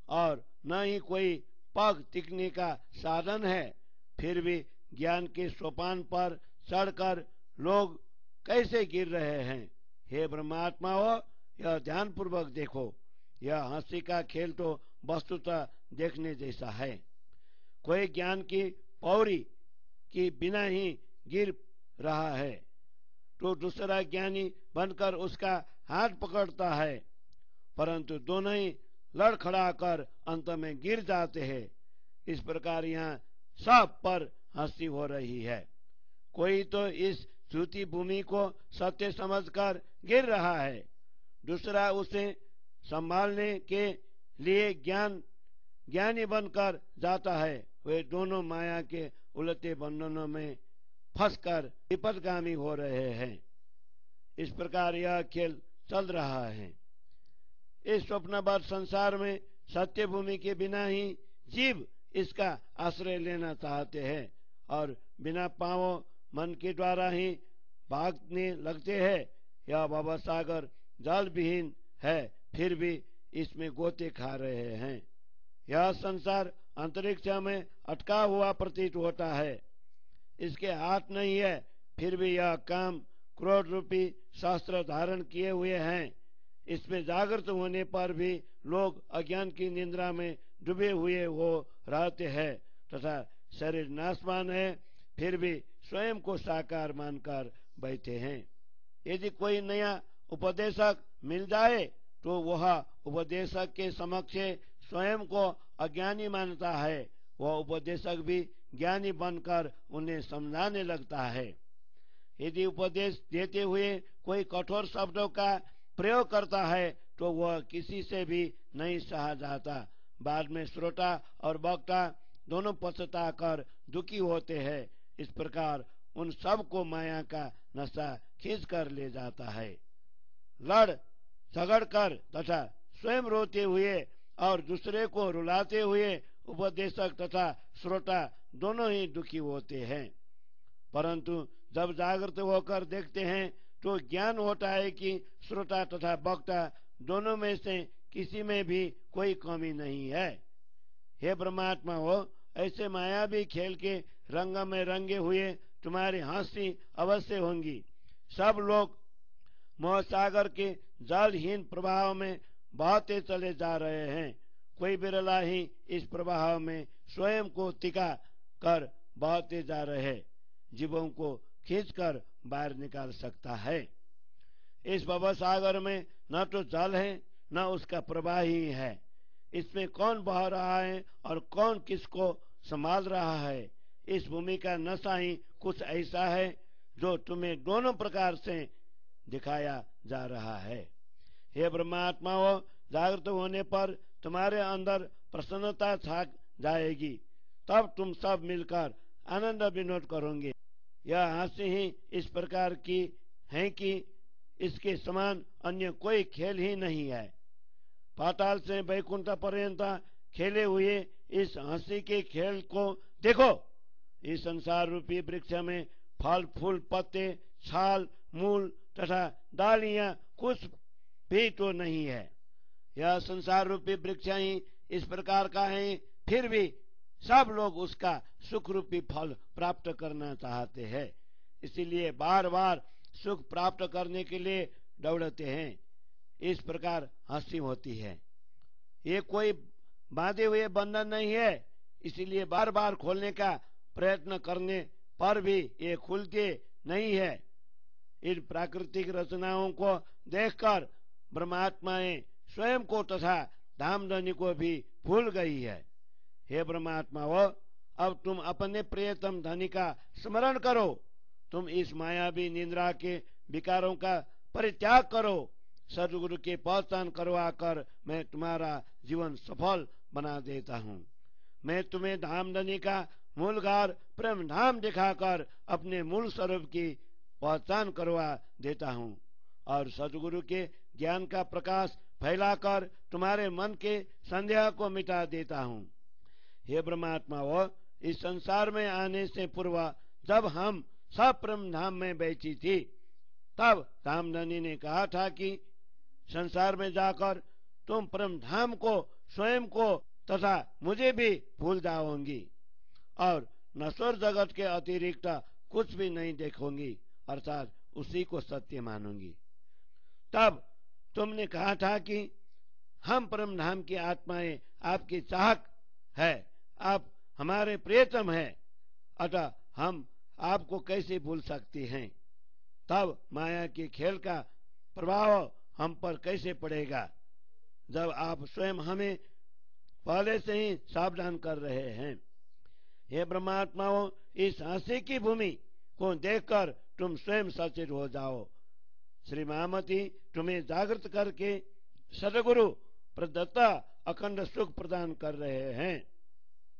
और न ही कोई पग टिकने का साधन है, फिर भी ज्ञान के सोपान पर चढ़कर लोग कैसे गिर रहे हैं। हे परमात्मा हो, यह ध्यान पूर्वक देखो। यह हंसी का खेल तो वस्तुतः देखने जैसा है। कोई ज्ञान की पौड़ी की बिना ही गिर रहा है तो दूसरा ज्ञानी बनकर उसका हाथ पकड़ता है, परंतु दोनों ही लड़खड़ाकर अंत में गिर जाते हैं। इस प्रकार यहाँ सब पर हंसी हो रही है। कोई तो इस झूठी भूमि को सत्य समझकर गिर रहा है, दूसरा उसे संभालने के लिए ज्ञानी बनकर जाता है। वे दोनों माया के उलटे बंधनों में फंसकर विपदगामी हो रहे हैं। इस प्रकार यह खेल चल रहा है। इस स्वप्नबद्ध संसार में सत्य भूमि के बिना ही जीव इसका आश्रय लेना चाहते हैं और बिना पांवों मन के द्वारा ही भागने लगते हैं। यह भवसागर जल विहीन है, फिर भी इसमें गोते खा रहे हैं। यह संसार अंतरिक्ष में अटका हुआ प्रतीत होता है, इसके हाथ नहीं है, फिर भी यह काम क्रोध रूपी शास्त्र धारण किए हुए हैं। इसमें जागृत होने पर भी लोग अज्ञान की निद्रा में डूबे हुए हो रहते हैं तथा शरीर नाशवान है, फिर भी स्वयं को साकार मानकर बैठे हैं। यदि कोई नया उपदेशक मिल जाए तो वह उपदेशक के समक्ष स्वयं को अज्ञानी मानता है। वह उपदेशक भी ज्ञानी बनकर उन्हें समझाने लगता है। यदि उपदेश देते हुए कोई कठोर शब्दों का प्रयोग करता है तो वह किसी से भी नहीं सहा जाता। बाद में श्रोता और वक्ता दोनों पछता कर दुखी होते हैं। इस प्रकार उन सब को माया का नशा खींच कर ले जाता है। लड़ झगड़ कर तथा स्वयं रोते हुए और दूसरे को रुलाते हुए उपदेशक तथा श्रोता दोनों ही दुखी होते हैं। परंतु जब जागृत होकर देखते हैं तो ज्ञान होता है कि श्रोता तथा वक्ता दोनों में से किसी में भी कोई कमी नहीं है। हे परमात्मा हो, ऐसे मायावी खेल के रंग में रंगे हुए तुम्हारी हंसी अवश्य होंगी। सब लोग मोहसागर के जलहीन प्रवाह में बहते चले जा रहे हैं। कोई बिरला ही इस प्रवाह में स्वयं को टिका कर बहते जा रहे जीवों को खींचकर बाहर निकाल सकता है। इस भवसागर में न तो जल है न उसका प्रवाह ही है। इसमें कौन बह रहा है और कौन किसको संभाल रहा है, इस भूमि का नशा ही कुछ ऐसा है जो तुम्हें दोनों प्रकार से दिखाया जा रहा है। हे ब्रह्मात्मा हो, जागृत होने पर तुम्हारे अंदर प्रसन्नता छा जाएगी, तब तुम सब मिलकर आनंद विनोद करोगे। यह हंसी ही इस प्रकार की है कि इसके समान अन्य कोई खेल ही नहीं है। पाताल से वैकुंठ पर्यंत खेले हुए इस हंसी के खेल को देखो। इस संसार रूपी वृक्ष में फल फूल पत्ते छाल मूल तथा डालियां कुछ भी तो नहीं है। यह संसार रूपी वृक्ष ही इस प्रकार का है, फिर भी सब लोग उसका सुख रूपी फल प्राप्त करना चाहते हैं। इसीलिए बार बार सुख प्राप्त करने के लिए दौड़ते हैं। इस प्रकार हंसी होती है। ये कोई बांधे हुए बंधन नहीं है, इसीलिए बार बार खोलने का प्रयत्न करने पर भी ये खुलते नहीं है। इन प्राकृतिक रचनाओं को देखकर ब्रह्मात्माएं स्वयं को तथा धामधनी को भी भूल गई है। हे ब्रह्मात्मा हो, अब तुम अपने प्रियतम धनी का स्मरण करो। तुम इस मायावी निद्रा के विकारों का परित्याग करो। सदगुरु की पहचान करवा कर मैं तुम्हारा जीवन सफल बना देता हूँ। मैं तुम्हें धामधनी का मूलगार प्रेम धाम दिखाकर अपने मूल स्वरूप की पहचान करवा देता हूँ और सदगुरु के ज्ञान का प्रकाश फैलाकर तुम्हारे मन के संदेह को मिटा देता हूँ। हे ब्रह्मात्मा हो, इस संसार में आने से पूर्व जब हम सब प्रेम धाम में बैठी थी, तब धामधनी ने कहा था कि संसार में जाकर तुम प्रेम धाम को स्वयं को तथा मुझे भी भूल जाओगी और नश्वर जगत के अतिरिक्त कुछ भी नहीं देखोगी, अर्थात उसी को सत्य मानूंगी। तब तुमने कहा था कि हम परम धाम की आत्माएं आपकी चाहक है, आप हमारे प्रियतम है, अतः हम आपको कैसे भूल सकते हैं। तब माया के खेल का प्रभाव हम पर कैसे पड़ेगा, जब आप स्वयं हमें पहले से ही सावधान कर रहे हैं। हे ब्रह्मात्माओं, इस हंसी की भूमि को देखकर तुम स्वयं सचेत हो जाओ। श्री महामती तुम्हें जागृत करके सदगुरु प्रदत्ता अखंड सुख प्रदान कर रहे हैं।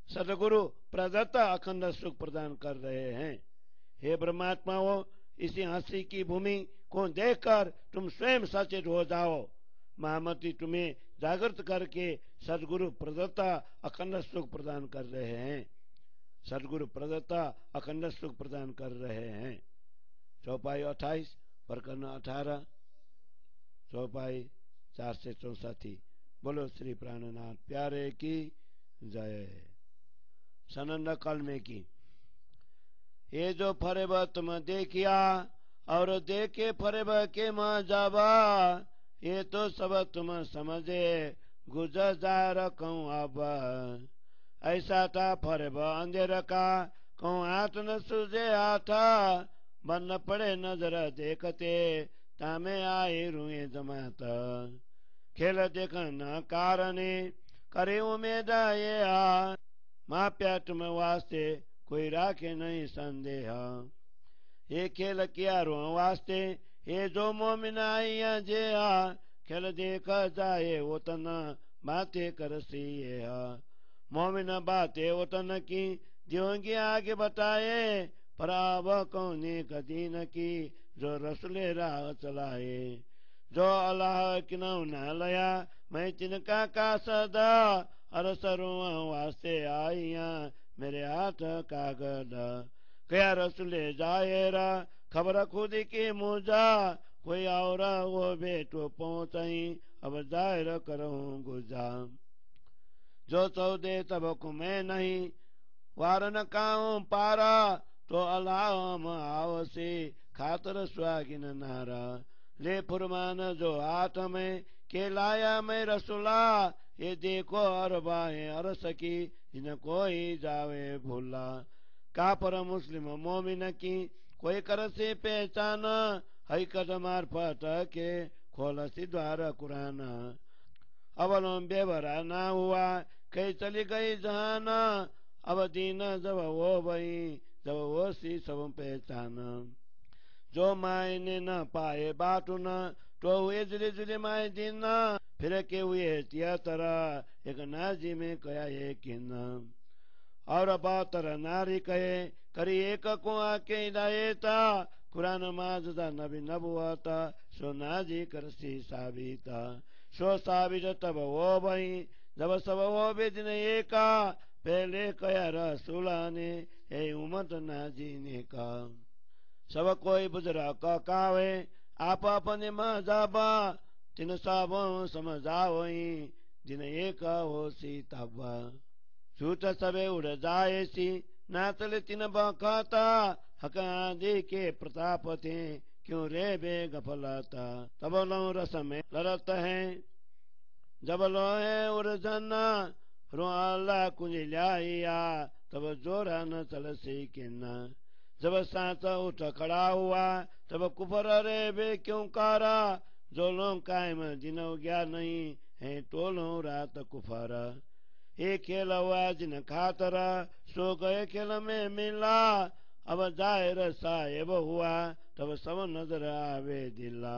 सदगुरु प्रदत्ता अखंड सुख प्रदान कर रहे हैं। हे ब्रह्मात्माओं, इसी हंसी की भूमि को देखकर तुम स्वयं सचेत हो जाओ। महामती तुम्हें जागृत करके सदगुरु प्रदत्ता अखंड सुख प्रदान कर रहे हैं। सदगुरु प्रदत्ता अखंड सुख प्रदान कर रहे हैं। चौपाई 28 प्रकरण 18 चौपाई 464। बोलो श्री प्राणनाथ प्यारे की जय। सनंद कलमे की। ये जो फरेब तुम देखिया और देखे फरेब के मजाबा, ये तो सब तुम समझे गुजर जा रखूं अब। ऐसा था फरेब अंधेर का कहूँ हाथ न सूझे आता, बन पड़े नजर देखते तामे आए रुए जमात। खेल देखना कारणे करे उम्मीद ये आ, माप्या तुम वास्ते कोई राखे नहीं संदेह। ये खेल किया रो वास्ते ये जो मोमिन आइया जे आ, खेल देखा जाए वतन बातें कर सी मोमिन बातें वतन की दियोंगी आगे बताए, पर अब कौने कदी न की जो रसूले राह चलाए। जो अल्लाह किनौ न लया मैं तिनका का सदा, अरसरुआ वास्ते आइया मेरे हाथ कागद। क्या रसूले जाएरा खबर खुद की मुझा, कोई और वो बेटो पहुंचाई अब जाहिर करूं गुजा। जो सौदे तब को मैं नहीं वारन काऊं पारा, तो अल्लाह आवसी खातर स्वागिन नारा। ले फुरमान जो हाथ में के लाया मैं रसूला, ये देखो अरबाए अरस की इन कोई जावे भूला। काफर मुस्लिम मोमिन की कोई कर से पहचान, हकीकत मार्फत के खोल सी द्वार कुरान। अवलों बेवरा ना हुआ कहीं चली गई जहान, अब दीन जब वो बई जब वो सी सब पहचान। जो मायने न पाए बातू न तो हुए जुले जुले माए दिन, फिर के हुए तिया तरह एक नाजी में कया एक न। और बातर नारी कहे करी एक को आके हिदायता, कुरान माजदा नबी नबुआता सो नाजी करसी साबिता। सो साबित तब वो बई जब सब वो बेदिन एका, पहले कया रसूला ने ए उम्मत नाजी ने का। सब कोई बुजरा का कावे आप अपने मजाबा, तिन सबों समझावई जिन एक हो सी तबा। झूठ सबे उड़ जाए सी नातल तिन बखाता, हक आदि के प्रताप थे क्यों रे बे गफलता। तब लो रस में लड़त है जब लो है उर्जना, रो अल्लाह कुंज लिया तब जोरा न चल सी किन्ना। जब सांस उठ खड़ा हुआ तब कुफर रे बे क्यों कारा, जो लोग कायम जिनो गया नहीं है टोलो रात कुफर। एक खेल हुआ जिन खातर सो गए खेल में मिला, अब जाहिर साहेब हुआ तब सब नजर आवे दिला।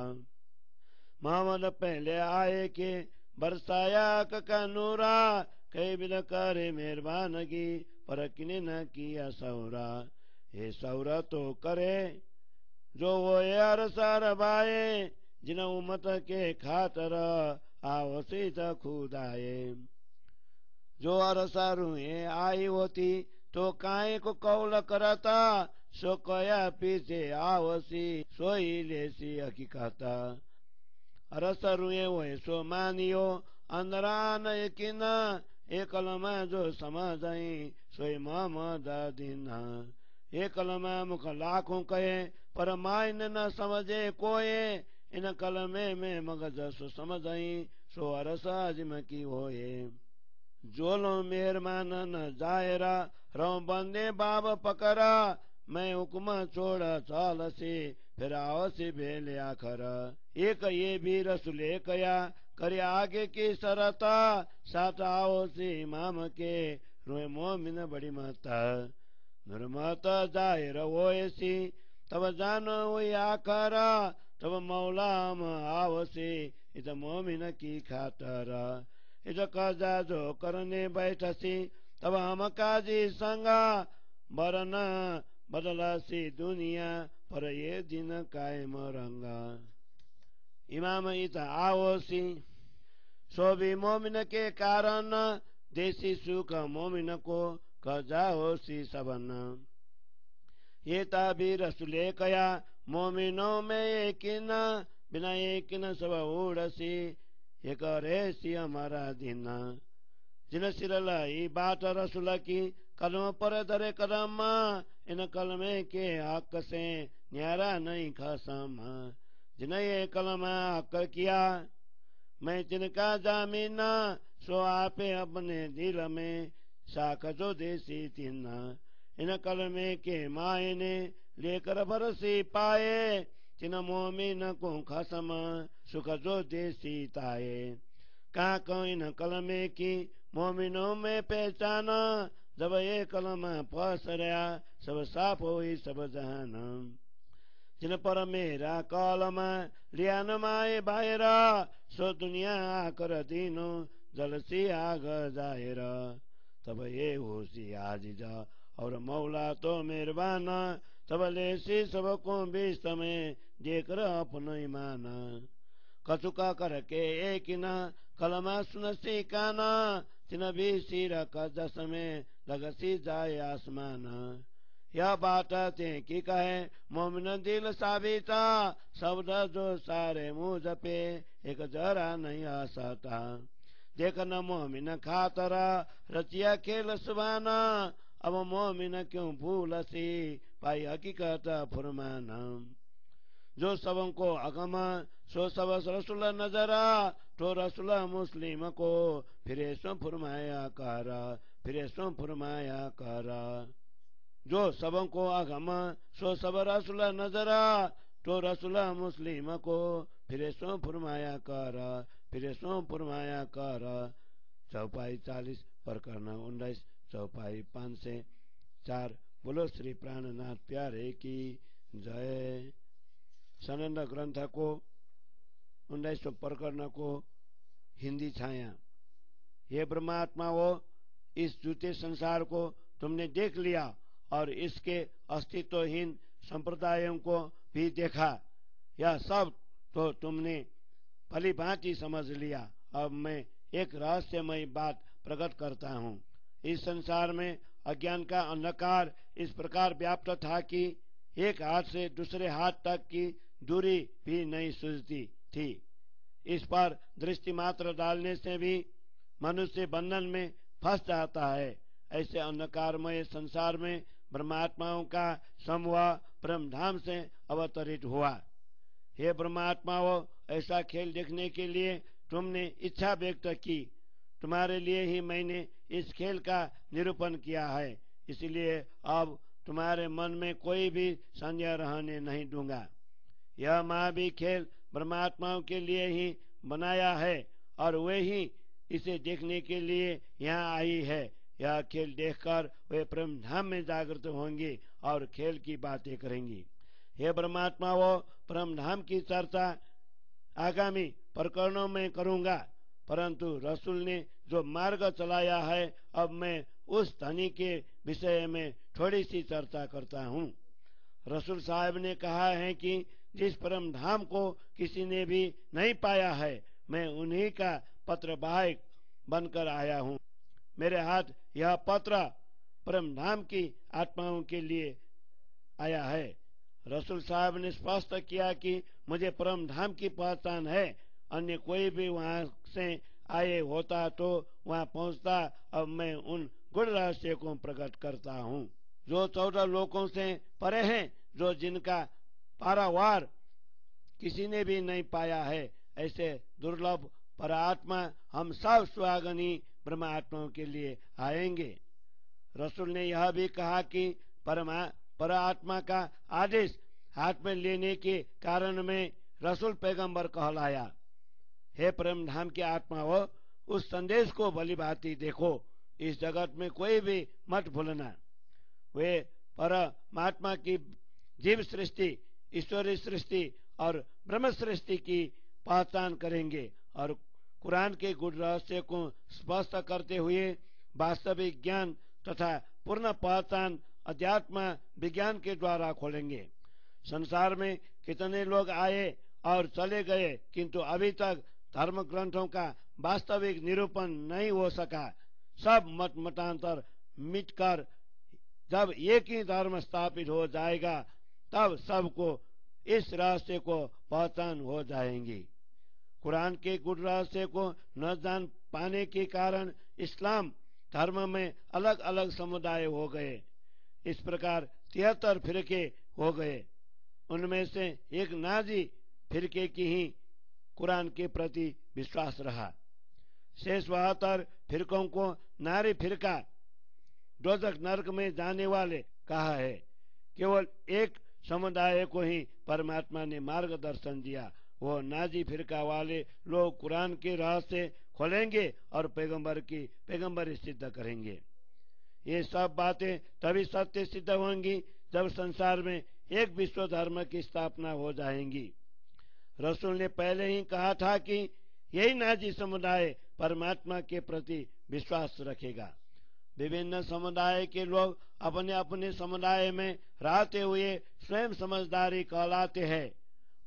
मोहम्मद पहले आए के बरसाया का नूरा, कई बिन करे मेहरबानगी पर किने न किया सौरा। ये सौरा तो करे जो वो यार सार बाए, जिन उम्मत के खातर आवसीत खुदाए। जो अरसारुए आई होती तो काय को कौल करता, सो कया पीछे आवसी सोई लेसी हकीकता। अरसरुए वो सो मानियो अंदरान यकीना, एक कलमा जो समझई सोई मोहम्मद दीना। एक कलमा मुख लाखों कहे पर मायन न समझे कोई, इन कलमे में मगज सो समझई सो अरस अजम की होए। जो लो मेहरमान न जायरा रो बंदे बाब पकड़ा, मैं हुक्म छोड़ा चाल से फिर आओ से भेले आखर। एक ये भी रसूले कया करे आगे की सरता, साथ आओ से इमाम के रोए मोमिन बड़ी माता। नरमत जाहिर होएसी तब जानो वही आखरा तब मौलाम आवसे इस मोमिन की खातर इस कजा जो करने बैठसी तब हम काजी संगा वरना बदलसी दुनिया पर ये दिन कायम रंगा इमाम इत आओसी सो भी मोमिन के कारण देसी सुख मोमिन को कजा होसी सबन ये ताबी रसुले कया मोमिनों में एक न बिना एक न सब उड़सी एक रेसी हमारा दिन जिन सिरलाई बात रसुल की कलम पर दरे कदम इन कलमे के हक से न्यारा नहीं खसम जिन ये कलम हक किया मैं जिनका जामीना सो आपे अपने दिल में साख जो देसी तीन इन कलमे के मायने लेकर बरसी पाए जिन मोमिन को खसम सुख जो देसी ताए कहाँ को इन कलमे की मोमिनों में पहचाना जब ये कलम फस रहा सब साफ हुई सब जहान जिन पर मेरा कलम लिया नमाए बाहरा सो दुनिया कर दीनो जलसी आग जाहिर तब ये होशी आजिजा और मौला तो मेहरबान तब लेसी सबको भी समय देकर अपना ईमान कचुका करके एक न कलमा सुनसी काना तिन भी सिर कदस में लगसी जाए आसमान यह बात ते की कहे मोमिन दिल साबिता शब्द जो सारे मुंह जपे एक जरा नहीं आ सकता देख न मोमिन खातरा रचिया खेल सुबाना अब मोमिन क्यों भूलसी पाई हकीकत फरमाना जो सबको अगम सो सब रसुल नजरा तो रसुल मुस्लिम को फिर सो फरमाया करा फिर सो फरमाया करा जो सबको अगम सो सब रसुल नजरा तो रसुल मुस्लिम को फिर सो फरमाया करा फिर सो फरमाया करा चौपाई 40 प्रकरण 19 चौपाई 5 से 4 बोलो श्री प्राणनाथ प्यारे की जय। सनंद ग्रंथ को 19 प्रकरण को हिंदी छाया। ये ब्रह्मात्मा हो इस झूठे संसार को तुमने देख लिया और इसके अस्तित्वहीन संप्रदायों को भी देखा। यह सब तो तुमने भली भांति समझ लिया। अब मैं एक रहस्यमय बात प्रकट करता हूँ। इस संसार में अज्ञान का अंधकार इस प्रकार व्याप्त था कि एक हाथ से दूसरे हाथ तक की दूरी भी नहीं सूझती थी। इस पर दृष्टि मात्र डालने से भी मनुष्य बंधन में फंस जाता है। ऐसे अंधकारमय संसार में ब्रह्मात्माओं का समूह ब्रह्मधाम से अवतरित हुआ। हे ब्रह्मात्माओं, ऐसा खेल देखने के लिए तुमने इच्छा व्यक्त की। तुम्हारे लिए ही मैंने इस खेल का निरूपण किया है, इसलिए अब तुम्हारे मन में कोई भी संदेह रहने नहीं दूंगा। यह महावी खेल ब्रह्मात्माओं के लिए ही बनाया है और वे ही इसे देखने के लिए यहाँ आई है। यह खेल देखकर वे ब्रह्मधाम में जागृत होंगे और खेल की बातें करेंगी। हे ब्रह्मात्माओं, ब्रह्मधाम की चर्चा आगामी प्रकरणों में करूंगा, परंतु रसूल ने जो मार्ग चलाया है अब मैं उस धनी के विषय में थोड़ी सी चर्चा करता हूँ। रसूल साहब ने कहा है कि जिस परम धाम को किसी ने भी नहीं पाया है, मैं उन्हीं का पत्रवाहक बनकर आया हूँ। मेरे हाथ यह पत्र परम धाम की आत्माओं के लिए आया है। रसूल साहब ने स्पष्ट किया कि मुझे परम धाम की पहचान है। अन्य कोई भी वहां से आए होता तो वहां पहुंचता। अब मैं उन गुण रहस्य को प्रकट करता हूँ जो 14 लोकों से परे हैं, जो जिनका पारावार किसी ने भी नहीं पाया है। ऐसे दुर्लभ परात्मा हम सब स्वागनी ब्रह्मात्माओं के लिए आएंगे। रसूल ने यह भी कहा कि परात्मा का आदेश हाथ में लेने के कारण में रसूल पैगंबर कहलाया। हे परम धाम की आत्माओं, उस संदेश को भली भांति देखो। इस जगत में कोई भी मत भूलना। वे परमात्मा की जीव सृष्टि, ईश्वरीय सृष्टि और ब्रह्म सृष्टि की पहचान करेंगे और कुरान के गुड़ रहस्य को स्पष्ट करते हुए वास्तविक ज्ञान तथा पूर्ण पहचान अध्यात्म विज्ञान के द्वारा खोलेंगे। संसार में कितने लोग आए और चले गए, किंतु अभी तक धर्म ग्रंथों का वास्तविक निरूपण नहीं हो सका। सब मत मतांतर मिटकर जब एक ही धर्म स्थापित हो जाएगा, तब सबको इस रहस्य को पहचान हो जाएंगी। कुरान के गुड़ रहस्य को न जान पाने के कारण इस्लाम धर्म में अलग अलग समुदाय हो गए। इस प्रकार 73 फिरके हो गए। उनमें से एक नाजी फिरके की ही कुरान के प्रति विश्वास रहा। शेष 72 फिरकों को नारी फिरका, दोजख नरक में जाने वाले कहा है। केवल एक समुदाय को ही परमात्मा ने मार्गदर्शन दिया। वो नाजी फिरका वाले लोग कुरान के रहस्य खोलेंगे और पैगंबरी सिद्ध करेंगे। ये सब बातें तभी सत्य सिद्ध होंगी जब संसार में एक विश्व धर्म की स्थापना हो जाएगी। रसूल ने पहले ही कहा था कि यही नाजी समुदाय परमात्मा के प्रति विश्वास रखेगा। विभिन्न समुदाय के लोग अपने अपने समुदाय में रहते हुए स्वयं समझदारी कहलाते हैं।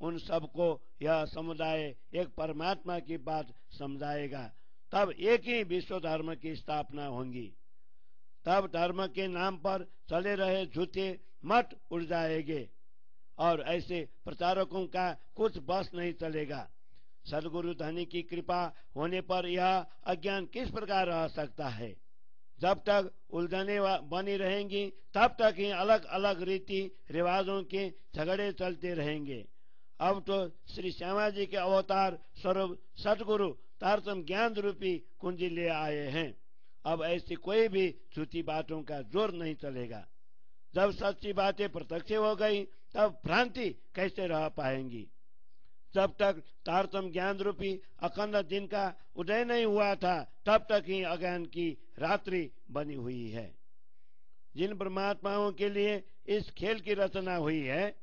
उन सबको यह समुदाय एक परमात्मा की बात समझाएगा, तब एक ही विश्व धर्म की स्थापना होगी। तब धर्म के नाम पर चले रहे झूठे मत उड़ जाएंगे और ऐसे प्रचारकों का कुछ बस नहीं चलेगा। सदगुरु धनी की कृपा होने पर यह अज्ञान किस प्रकार रह सकता है। जब तक उलझने बनी रहेंगी, तब तक ही अलग अलग रीति रिवाजों के झगड़े चलते रहेंगे। अब तो श्री श्यामा जी के अवतार स्वरूप सदगुरु तारतम ज्ञान रूपी कुंजी ले आए हैं। अब ऐसी कोई भी झूठी बातों का जोर नहीं चलेगा। जब सच्ची बातें प्रत्यक्ष हो गई, तब भ्रांति कैसे रह पाएंगी। जब तक तारतम ज्ञान रूपी अखंड दिन का उदय नहीं हुआ था, तब तक ही अज्ञान की रात्रि बनी हुई है। जिन परमात्माओं के लिए इस खेल की रचना हुई है,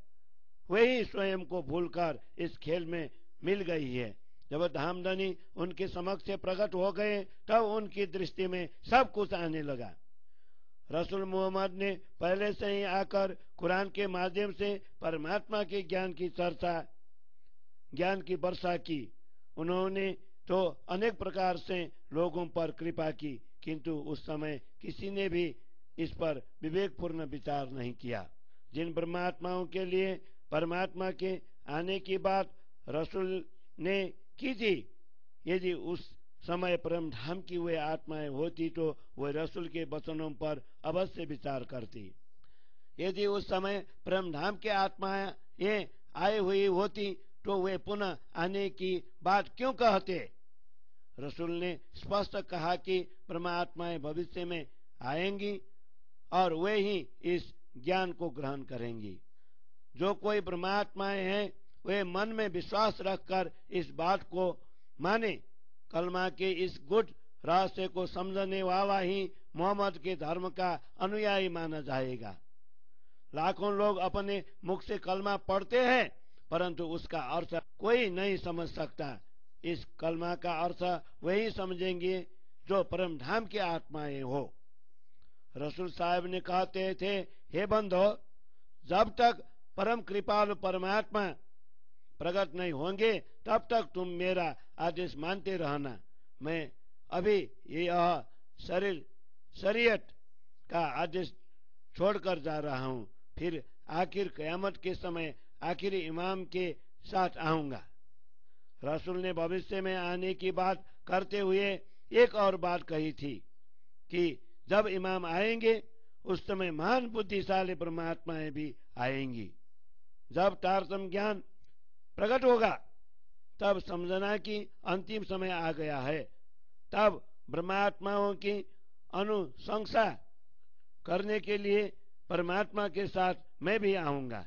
वही स्वयं को भूलकर इस खेल में मिल गई है। जब धामधनी उनके समक्ष प्रकट हो गए, तब उनकी दृष्टि में सब कुछ आने लगा। रसूल मोहम्मद ने पहले से ही आकर कुरान के माध्यम से परमात्मा के ज्ञान की वर्षा की। उन्होंने तो अनेक प्रकार से लोगों पर कृपा की, किंतु उस समय किसी ने भी इस पर विवेकपूर्ण विचार नहीं किया। जिन परमात्माओं के लिए परमात्मा के आने की बात रसूल ने की थी, यदि उस समय परम धाम की वे आत्माएं होती तो वे रसूल के वचनों पर अवश्य विचार करती। यदि उस समय परम धाम की आत्माएं ये आई हुई होती तो वे पुनः आने की बात क्यों कहते। रसूल ने स्पष्ट कहा कि परमात्माएं भविष्य में आएंगी और वे ही इस ज्ञान को ग्रहण करेंगी। जो कोई परमात्माएं हैं, वे मन में विश्वास रखकर इस बात को माने। कलमा के इस गुड रहस्य को समझने वाला ही मोहम्मद के धर्म का अनुयायी माना जाएगा। लाखों लोग अपने मुख से कलमा पढ़ते हैं, परंतु उसका अर्थ कोई नहीं समझ सकता। इस कलमा का अर्थ वही समझेंगे जो परम धाम की आत्माएं हो। रसूल साहब ने कहते थे, हे बंधो, जब तक परम कृपालु परमात्मा प्रकट नहीं होंगे, तब तक तुम मेरा आदेश मानते रहना। मैं अभी यह शरीयत का आदेश छोड़कर जा रहा हूँ, फिर आखिर कयामत के समय आखिरी इमाम के साथ आऊंगा। रसूल ने भविष्य में आने की बात करते हुए एक और बात कही थी कि जब इमाम आएंगे, उस समय महान बुद्धिशाली परमात्माएं भी आएंगी। जब तारतम ज्ञान प्रकट होगा, तब समझना कि अंतिम समय आ गया है। तब ब्रह्मात्माओं की अनुशंसा करने के लिए परमात्मा के साथ मैं भी आऊंगा।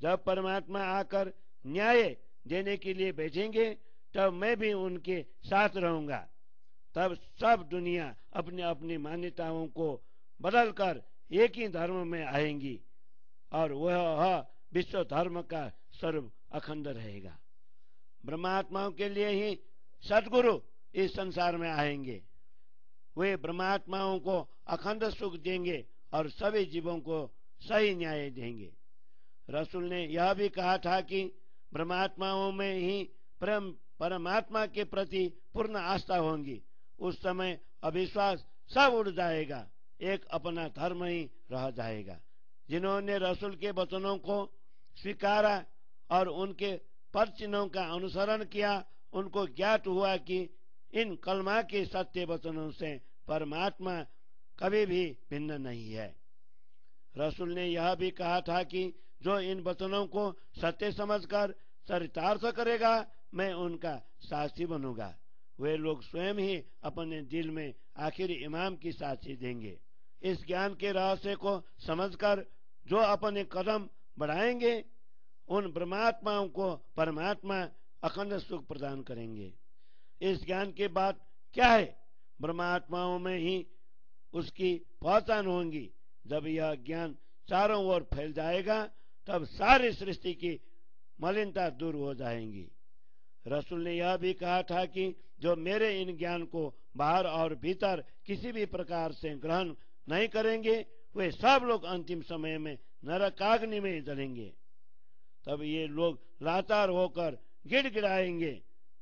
जब परमात्मा आकर न्याय देने के लिए बैठेंगे, तब मैं भी उनके साथ रहूंगा। तब सब दुनिया अपनी अपनी मान्यताओं को बदलकर एक ही धर्म में आएंगी और वह विश्व धर्म का स्वरूप अखंड रहेगा। ब्रह्मात्माओं के लिए ही सद्गुरु इस संसार में आएंगे। वे ब्रह्मात्माओं को अखंड सुख देंगे और सभी जीवों को सही न्याय देंगे। रसूल ने यह भी कहा था कि ब्रह्मात्माओं में ही परमात्मा के प्रति पूर्ण आस्था होगी। उस समय अविश्वास सब उड़ जाएगा, एक अपना धर्म ही रह जाएगा। जिन्होंने रसूल के वचनों को स्वीकारा और उनके पद चिन्हों का अनुसरण किया, उनको ज्ञात हुआ कि इन कलमा के सत्य वचनों से परमात्मा कभी भी भिन्न नहीं है। रसूल ने यह भी कहा था कि जो इन वचनों को सत्य समझकर चरितार्थ करेगा, मैं उनका साक्षी बनूंगा। वे लोग स्वयं ही अपने दिल में आखिरी इमाम की साक्षी देंगे। इस ज्ञान के रहस्य को समझकर जो अपने कदम बढ़ाएंगे, उन ब्रह्मात्माओं को परमात्मा अखंड सुख प्रदान करेंगे। इस ज्ञान के बाद क्या है? ब्रह्मात्माओं में ही उसकी पहचान होगी। जब यह ज्ञान चारों ओर फैल जाएगा, तब सारी सृष्टि की मलिनता दूर हो जाएंगी। रसूल ने यह भी कहा था कि जो मेरे इन ज्ञान को बाहर और भीतर किसी भी प्रकार से ग्रहण नहीं करेंगे, वे सब लोग अंतिम समय में नरकाग्नि में जलेंगे। तब ये लोग लाचार होकर गिड़गिड़ाएंगे,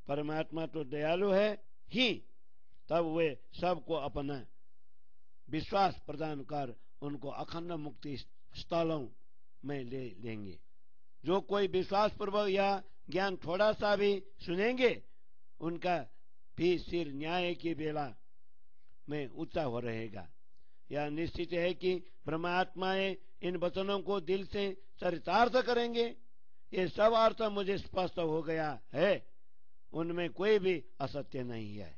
परमात्मा तो दयालु है ही। तब वे सबको अपना विश्वास प्रदान कर उनको अखंड मुक्ति स्थलों में ले लेंगे। जो कोई विश्वास पूर्वक यह ज्ञान थोड़ा सा भी सुनेंगे, उनका भी सिर न्याय की बेला में ऊंचा हो रहेगा। यह निश्चित है कि ब्रह्मात्माएं इन वचनों को दिल से चरितार्थ करेंगे। ये सब अर्थ मुझे स्पष्ट हो गया है, उनमें कोई भी असत्य नहीं है।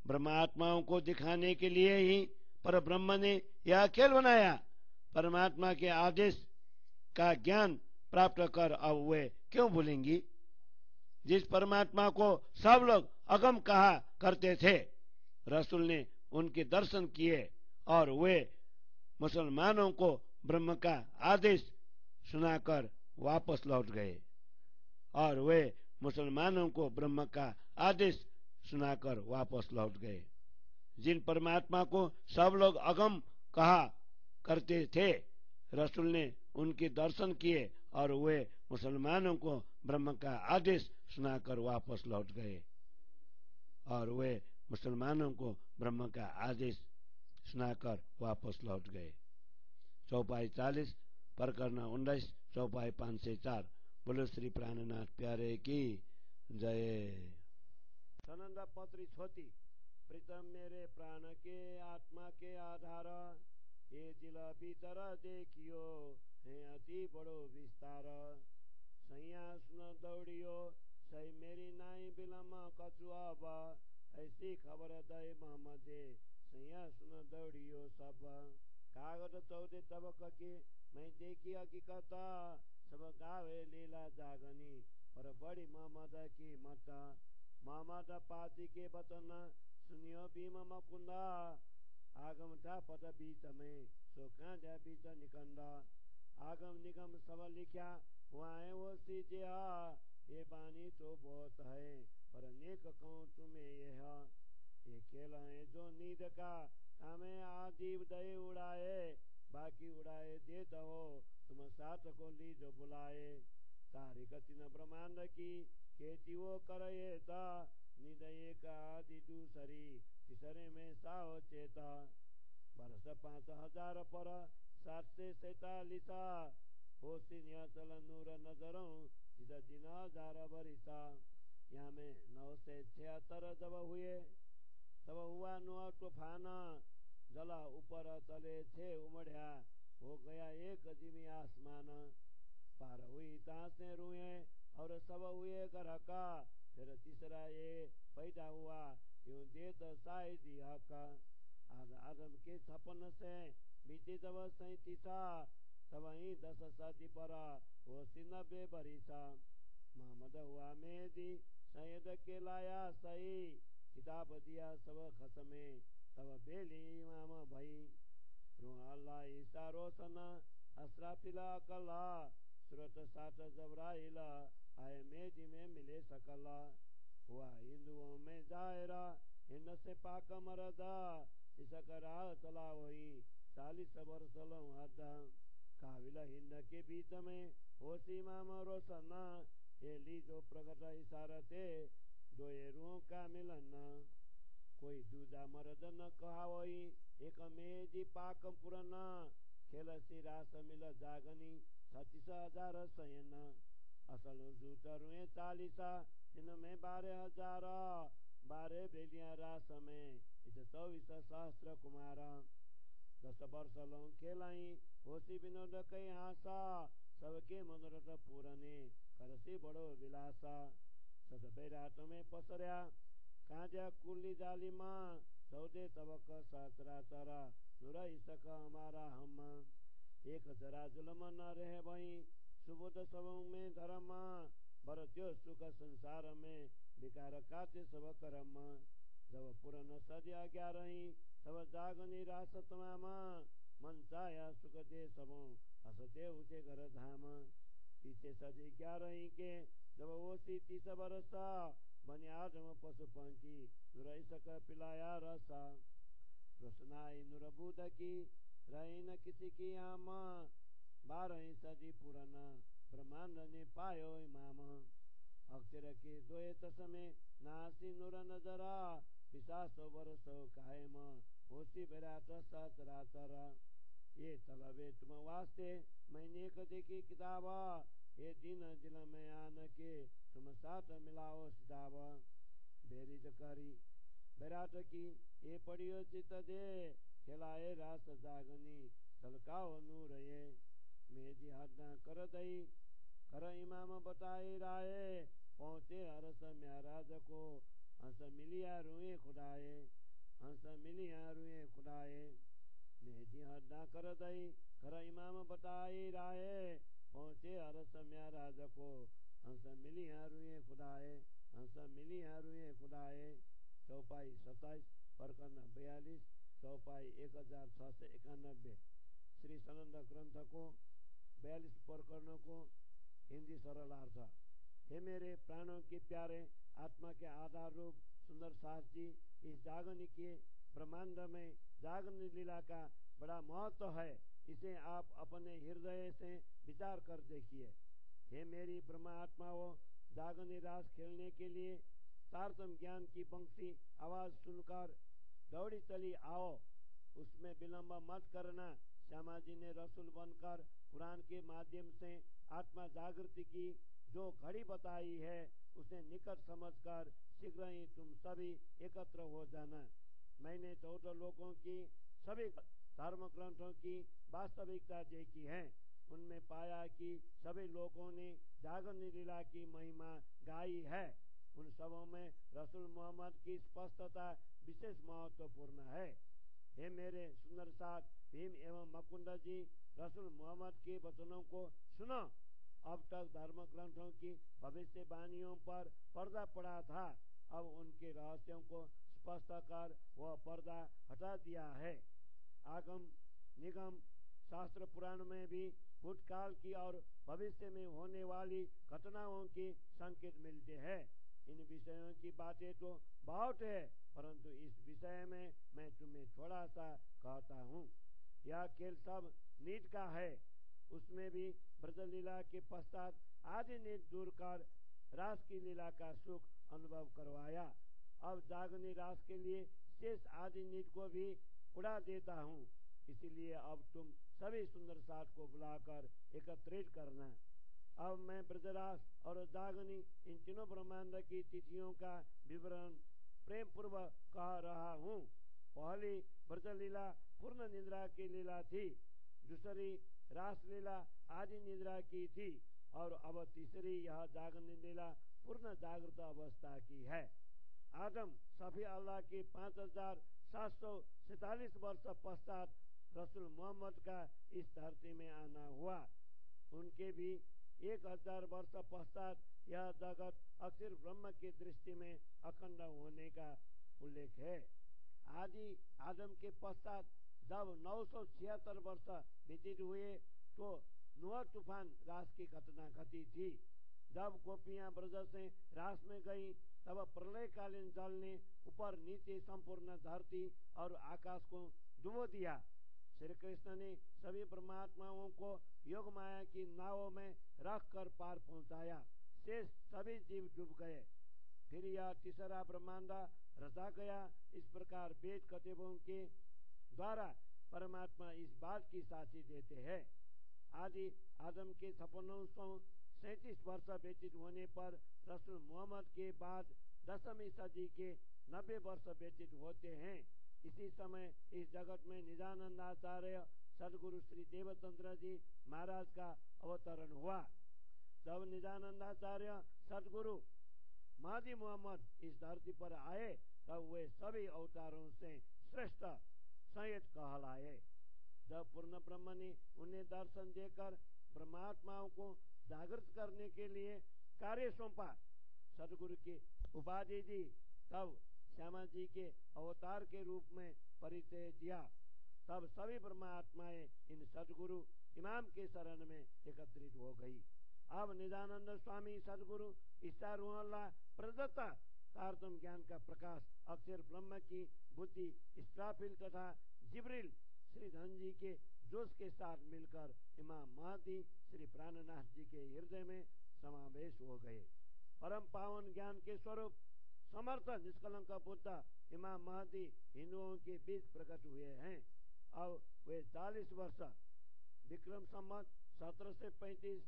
ब्रह्मात्माओं को दिखाने के लिए ही पर ब्रह्म ने यह खेल बनाया। परमात्मा के आदेश का ज्ञान प्राप्त कर अब वे क्यों भूलेंगी? जिस परमात्मा को सब लोग अगम कहा करते थे, रसूल ने उनके दर्शन किए और वे मुसलमानों को ब्रह्म का आदेश सुनाकर वापस लौट गए। और वे मुसलमानों को ब्रह्म का आदेश सुनाकर वापस लौट गए। जिन परमात्मा को सब लोग अगम कहा करते थे, रसूल ने उनके दर्शन किए और वे मुसलमानों को ब्रह्म का आदेश सुनाकर वापस लौट गए। और वे मुसलमानों को ब्रह्म का आदेश सुनाकर वापस लौट गए। चौपाई 40, प्रकरण 19, चौपाई 504। बोलो श्री प्राणनाथ प्यारे की जय। सनंद पत्री छोटी प्रीतम मेरे प्राण के आत्मा के आधार, ये दिल भीतर देखियो है अति बड़ो विस्तार। सैया सुन दौड़ियो सही मेरी नाई बिलम कछु अब, ऐसी खबर दय मोहम्मदे सैया सुन दौड़ियो सब। कागज 14 तबक के मैं देखी हकीकत, सब गावे लीला जागनी पर बड़ी मोहम्मद की मत। मोहम्मद पाती के वचन सुनियो भीम मकुंदा, आगम था पद बीच में सो कांजा बीच निकंदा। आगम निगम सब लिखा हुआ है वो सीधे, ये बानी तो बहुत है पर नेक कहूँ तुम्हें यह। ये खेल है जो नींद का हमें आदि दय उड़ाए, बाकी उड़ाए देता हो तुम साथ को लीज बुलाए। तारीख 3 ब्रह्मांड की खेती वो करे था, निद एक आदि दूसरी तीसरे में साहो चेता। वर्ष 5000 पर 747 हो सिन्या चल नूर नजरों जिदा दिन 1000 बरिसा। यहाँ में 9 से 76 जब हुए तब हुआ नुआ तूफान, जला ऊपर तले थे उमड़िया हो गया एक जिमी आसमान। पार हुई तासे रुए और सब हुए गरका, फिर तीसरा ये पैदा हुआ यूं देत शायद हक। आदम के 56 से बीते जब 37, तब ही 10 सदी पर हो 90 बरिसा। मोहम्मद हुआ मेहदी सैयद के लाया सही, किताब दिया सब खसमे तब बेली इमाम भई। रूह अल्लाह ईसा रोशन असराफिला अकला सूरत साठ जबराइला आए मेजी में मिले सकला हुआ हिंदुओं में जायरा हिंद से पाक मरदा इसकरा चला वही 40 वर्ष लो हदा काबिल हिंद के बीच में होशी माम रोशना ये ली जो प्रकट इशारते दो रूहों का मिलन कोई दूजा मर्द न कहा वही एक मेजी पाक पुराना खेल सी रास मिल जागनी 36,000 सैन असल जूत रुए 40 इनमें 12,000 12 बेलियां रास में इस 24 सहस्त्र कुमार 10 वर्ष लो खेलाई होशी विनोद कई हासा सबके मनोरथ पूरने करसी बड़ो विलासा सत बैराट में पसरिया कांजा कुली जाली मां 14 तबक सहस्रा चरा नुरा इसक हमारा हम एक जरा जुलम न रहे वही सुबोध सब में धर्म भरत्यो सुख संसार में विकार काटे सब कर्म जब पुरन सदिया 11 तब जागनी रास तमाम मन चाया सुख दे सबों हसते उठे घर धाम पीछे सदी 11 के जब वो सी 30 वर्ष बने आदम पशु पंखी नुरई सक पिलाया रसा रोशनाई नुरबूद की रही न किसी की आम 12 सदी पुराना ब्रह्मांड ने पायो इमाम अक्षर के दोए तस्मे नासी नुर नजरा 50 वर्ष कायम होशी बेराट सचराचर ये तलबे तुम वास्ते मैंने कदे की किताबा ये दिन दिल में आन के तुम साथ मिलाओ सिताब बेरिज करी बेराट की ये पढ़ियो चित दे खिलाए रास जागनी तलकाओ नूर ये मेजी हद कर दई कर इमाम बताए राय पहुंचे हरस म्याराज को हंस मिलिया रुए खुदाए हंस मिलिया रुए खुदाए मेजी हद कर दई कर इमाम बताए राय पहुंचे हरस म्याराज को हंस मिलिया रुए खुदाए हंस मिलिया रुए खुदाए चौपाई 27 प्रकरण 42 चौपाई 1691 श्री सनंद ग्रंथ को 42 प्रकरणों को हिंदी सरल अर्थ हे मेरे प्राणों के प्यारे आत्मा के आधार रूप सुंदर सास जी इस जागरण के ब्रह्मांड में जागरण लीला का बड़ा महत्व है इसे आप अपने हृदय से विचार कर देखिए हे मेरी ब्रह्मा आत्माओं जागरण रास खेलने के लिए तारतम ज्ञान की बंसी आवाज सुनकर दौड़ी चली आओ उसमें विलंब मत करना श्यामा जी ने रसूल बनकर कुरान के माध्यम से आत्मा जागृति की जो घड़ी बताई है उसे निकट समझकर शीघ्र ही तुम सभी एकत्र हो जाना मैंने 14 लोगों की सभी धर्म ग्रंथों की वास्तविकता देखी है उनमें पाया कि सभी लोगों ने जागरण लीला की महिमा गाई है उन सबों में रसूल मोहम्मद की स्पष्टता विशेष महत्वपूर्ण है हे मेरे सुंदर साथ भीम एवं मुकुंद जी रसूल मोहम्मद के वचनों को सुनो अब तक धर्म ग्रंथों की भविष्यवाणियों पर पर्दा पड़ा था अब उनके रहस्यों को स्पष्ट कर वह पर्दा हटा दिया है आगम निगम शास्त्र पुराण में भी भूतकाल की और भविष्य में होने वाली घटनाओं के संकेत मिलते हैं इन विषयों की बातें तो बहुत है परंतु इस विषय में मैं तुम्हें थोड़ा सा कहता हूँ यह खेल सब नीट का है उसमें भी ब्रज लीला के पश्चात आदि नीट दूर कर रास की लीला का सुख अनुभव करवाया अब जागनी रास के लिए शेष आदि नीट को भी उड़ा देता हूँ इसीलिए अब तुम सभी सुंदर साथ को बुलाकर एकत्रित करना अब मैं ब्रजरास और जागनी इन तीनों ब्रह्मांड की तिथियों का विवरण प्रेम पूर्वक कह रहा हूँ पहली ब्रज लीला पूर्ण निद्रा की लीला थी दूसरी रास लीला आदि निद्रा की थी और अब तीसरी यह जागरण लीला पूर्ण जागृत अवस्था की है आदम सफी अल्लाह के 5747 वर्ष पश्चात रसूल मोहम्मद का इस धरती में आना हुआ उनके भी 1000 वर्ष पश्चात यह जगत अक्षर ब्रह्म की दृष्टि में अखंड होने का उल्लेख है आदि आदम के पश्चात जब 976 वर्ष व्यतीत हुए तो नूह तूफान रास की घटना घटी थी। जब गोपियां ब्रज से रास में गई तब प्रलयकालीन जल ने ऊपर नीचे संपूर्ण धरती और आकाश को डुबो दिया। श्री कृष्ण ने सभी परमात्माओं को योग माया की नावों में रखकर पार पहुंचाया। शेष सभी जीव डूब गए। फिर यह तीसरा ब्रह्मांड रचा गया। इस प्रकार वेद कतिबों के द्वारा परमात्मा इस बात की साक्षी देते हैं। आदि आदम के 5637 वर्ष व्यतीत होने पर रसूल मोहम्मद के बाद 10वीं सदी के 90 वर्ष व्यतीत होते हैं। इसी समय इस जगत में निजानंदाचार्य सदगुरु श्री देवचंद्र जी महाराज का अवतरण हुआ। जब निजानंदाचार्य सदगुरु महदी मोहम्मद इस धरती पर आए तब वे सभी अवतारों से श्रेष्ठ संयत कहलाए। जब पूर्ण ब्रह्म ने उन्हें दर्शन देकर परमात्माओं को जागृत करने के लिए कार्य सौंपा, सदगुरु की उपाधि दी, तब श्यामा जी के अवतार के रूप में परिचय दिया। तब सभी परमात्माएं इन सदगुरु इमाम के शरण में एकत्रित हो गई। अब निजानंद स्वामी सदगुरु ईशारूहल्ला प्रदत्ता तारतम ज्ञान का प्रकाश अक्षर ब्रह्म की बुद्धि इस्राफिल तथा जिब्रील श्रीधन जी के जोश के साथ मिलकर इमाम महदी श्री प्राणनाथ जी के हृदय में समावेश हो गए। परम पावन ज्ञान के स्वरूप समर्थ निष्कलंक बुद्ध इमाम महदी हिंदुओं के बीच प्रकट हुए हैं। अब वे 40 वर्ष विक्रम संवत 1735,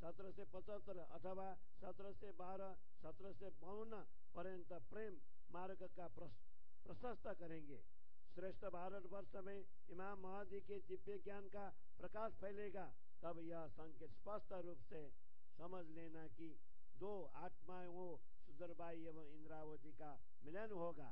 1775 अथवा 1712, 1752 पर्यंत प्रेम मार्ग का प्रशस्त करेंगे। श्रेष्ठ भारतवर्ष में इमाम महदी के दिव्य ज्ञान का प्रकाश फैलेगा। तब यह संकेत स्पष्ट रूप से समझ लेना कि दो आत्माओं सुंदरबाई एवं इंद्रावती का मिलन होगा।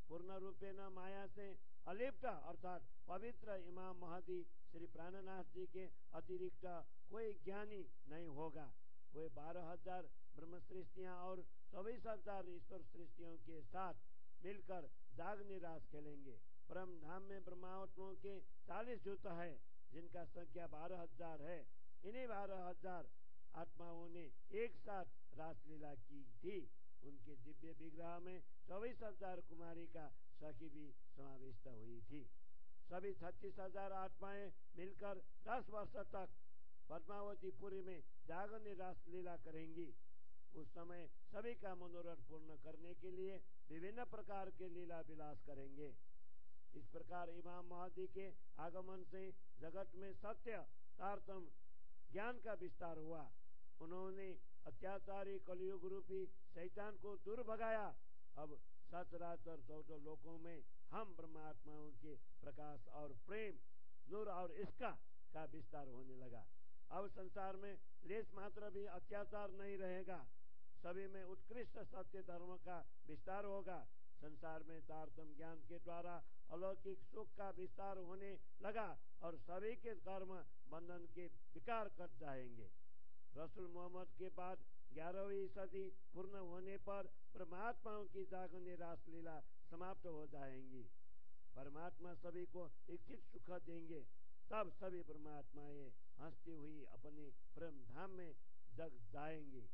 पूर्ण रूपे न माया से अलिप्त अर्थात पवित्र इमाम महदी श्री प्राणनाथ जी के अतिरिक्त कोई ज्ञानी नहीं होगा। वे 12,000 ब्रह्म सृष्टियां और 24,000 ईश्वर सृष्टियों के साथ मिलकर जागने रास खेलेंगे। परम धाम में ब्रह्मात्माओं के 40 जुट है जिनका संख्या 12,000 है। इन्हीं 12,000 आत्माओं ने एक साथ रासलीला की थी। उनके दिव्य विग्रह में 24,000 कुमारी का सखी भी समाविष्ट हुई थी। सभी 36,000 आत्माएं मिलकर 10 वर्ष तक पद्मावतीपुरी में जागरण रासलीला करेंगी। उस समय सभी का मनोरथ पूर्ण करने के लिए विभिन्न प्रकार के लीला विलास करेंगे। इस प्रकार इमाम महदी के आगमन से जगत में सत्य तारतम ज्ञान का विस्तार हुआ। उन्होंने अत्याचारी कलयुग रूपी शैतान को दूर भगाया। अब सचराचर 14 लोकों में हम ब्रह्मात्माओं के प्रकाश और प्रेम, नूर और इश्क का विस्तार होने लगा। अब संसार में लेश मात्र भी अत्याचार नहीं रहेगा। सभी में उत्कृष्ट सत्य धर्म का विस्तार होगा। संसार में तारतम ज्ञान के द्वारा अलौकिक सुख का विस्तार होने लगा और सभी के कर्म बंधन के विकार कट जाएंगे। रसूल मोहम्मद के बाद 11वीं सदी पूर्ण होने पर परमात्माओं की जागरण रासलीला समाप्त हो जाएंगी। परमात्मा सभी को इच्छित सुख देंगे। तब सभी परमात्माएं हंसती हुई अपने प्रेम धाम में जग जाएंगी।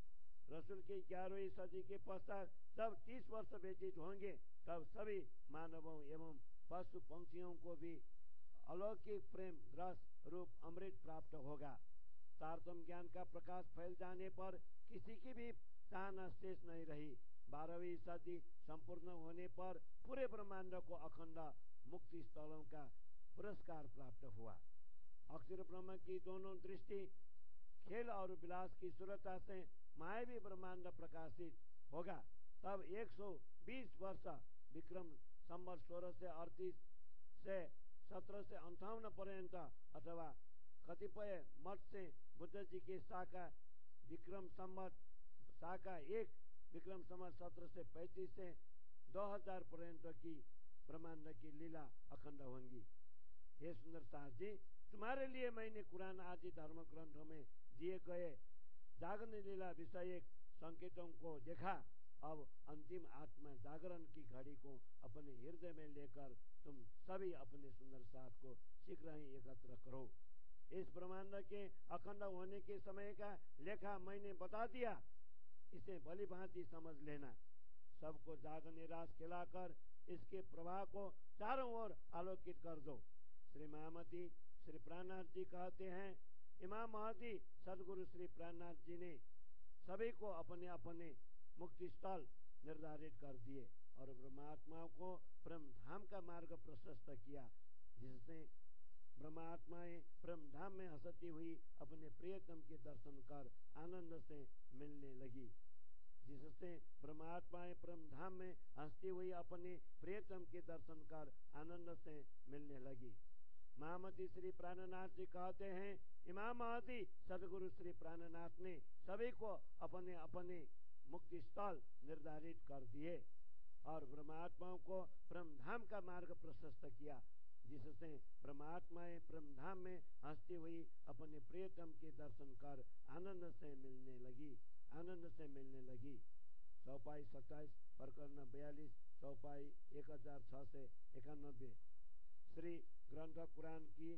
रसूल की 11वीं सदी के पश्चात जब 30 वर्ष व्यतीत होंगे तब सभी मानवों एवं पशु पंक्षियों को भी अलौकिक प्रेम रस रूप अमृत प्राप्त होगा। तारतम ज्ञान का प्रकाश फैल जाने पर किसी की भी चाहना शेष नहीं रही। 12वीं सदी संपूर्ण होने पर पूरे ब्रह्मांड को अखंड मुक्ति स्थलों का पुरस्कार प्राप्त हुआ। अक्षर ब्रह्म की दोनों दृष्टि खेल और विलास की सुरता से मायावी ब्रह्मांड प्रकाशित होगा। तब 120 वर्ष विक्रम संवत 1638 से 1758 पर्यंत अथवा कतिपय मत से बुद्ध जी की शाखा विक्रम संवत शाखा 1 विक्रम संवत 1735 से 2000 पर्यंत की ब्रह्मांड की लीला अखंड होंगी। हे सुंदर सास जी, तुम्हारे लिए मैंने कुरान आदि धर्म ग्रंथों में दिए गए जागरण लीला विषयक संकेतों को देखा। अब अंतिम आत्मा जागरण की घड़ी को अपने हृदय में लेकर तुम सभी अपने सुंदर साथ को शीघ्र ही एकत्र करो। इस ब्रह्मांड के अखंड होने के समय का लेखा मैंने बता दिया, इसे भली भांति समझ लेना। सबको जागने रास खिलाकर इसके प्रवाह को चारों ओर आलोकित कर दो। श्री महामती श्री प्राणनाथ जी कहते हैं, इमाम महती सदगुरु श्री प्राणनाथ जी ने सभी को अपने अपने मुक्ति स्थल निर्धारित कर दिए और ब्रह्मात्माओं को ब्रह्म धाम का मार्ग प्रशस्त किया, जिससे ब्रह्मात्माएं ब्रह्म धाम में हंसती हुई अपने प्रियतम के दर्शन कर आनंद से मिलने लगी। जिससे ब्रह्मात्माएं ब्रह्म धाम में हंसती हुई अपने प्रियतम के दर्शन कर आनंद से मिलने लगी। महामती श्री प्राणनाथ जी कहते हैं, इमाम महती सदगुरु श्री प्राणनाथ ने सभी को अपने अपने मुक्ति स्थल निर्धारित कर दिए और ब्रह्मात्माओं को ब्रह्मधाम का मार्ग प्रशस्त किया, जिससे ब्रह्मात्माएं ब्रह्मधाम में हंसती हुई अपने प्रियतम के दर्शन कर आनंद से मिलने लगी। चौपाई 27 प्रकरण 42 चौपाई 1691। श्री ग्रंथ कुरान की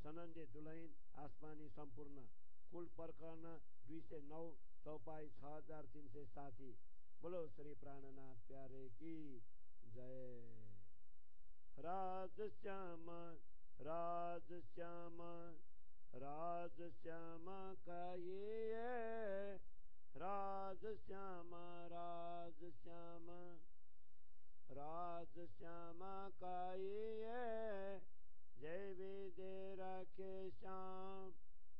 सनंदे दुल्हन आसमानी संपूर्ण कुल प्रकरण 209 चौपाई 6387। बोलो श्री प्राणनाथ प्यारे की जय। राज श्याम राज श्याम राज श्याम का ये है, राज श्याम राज श्याम राज श्याम का ये है। जय विदे रखे श्याम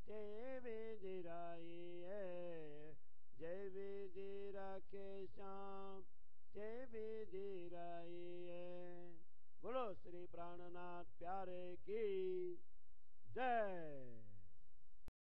ते विदिराई है, जय विदे रखे श्याम ते विदिराई है। बोलो श्री प्राणनाथ प्यारे की।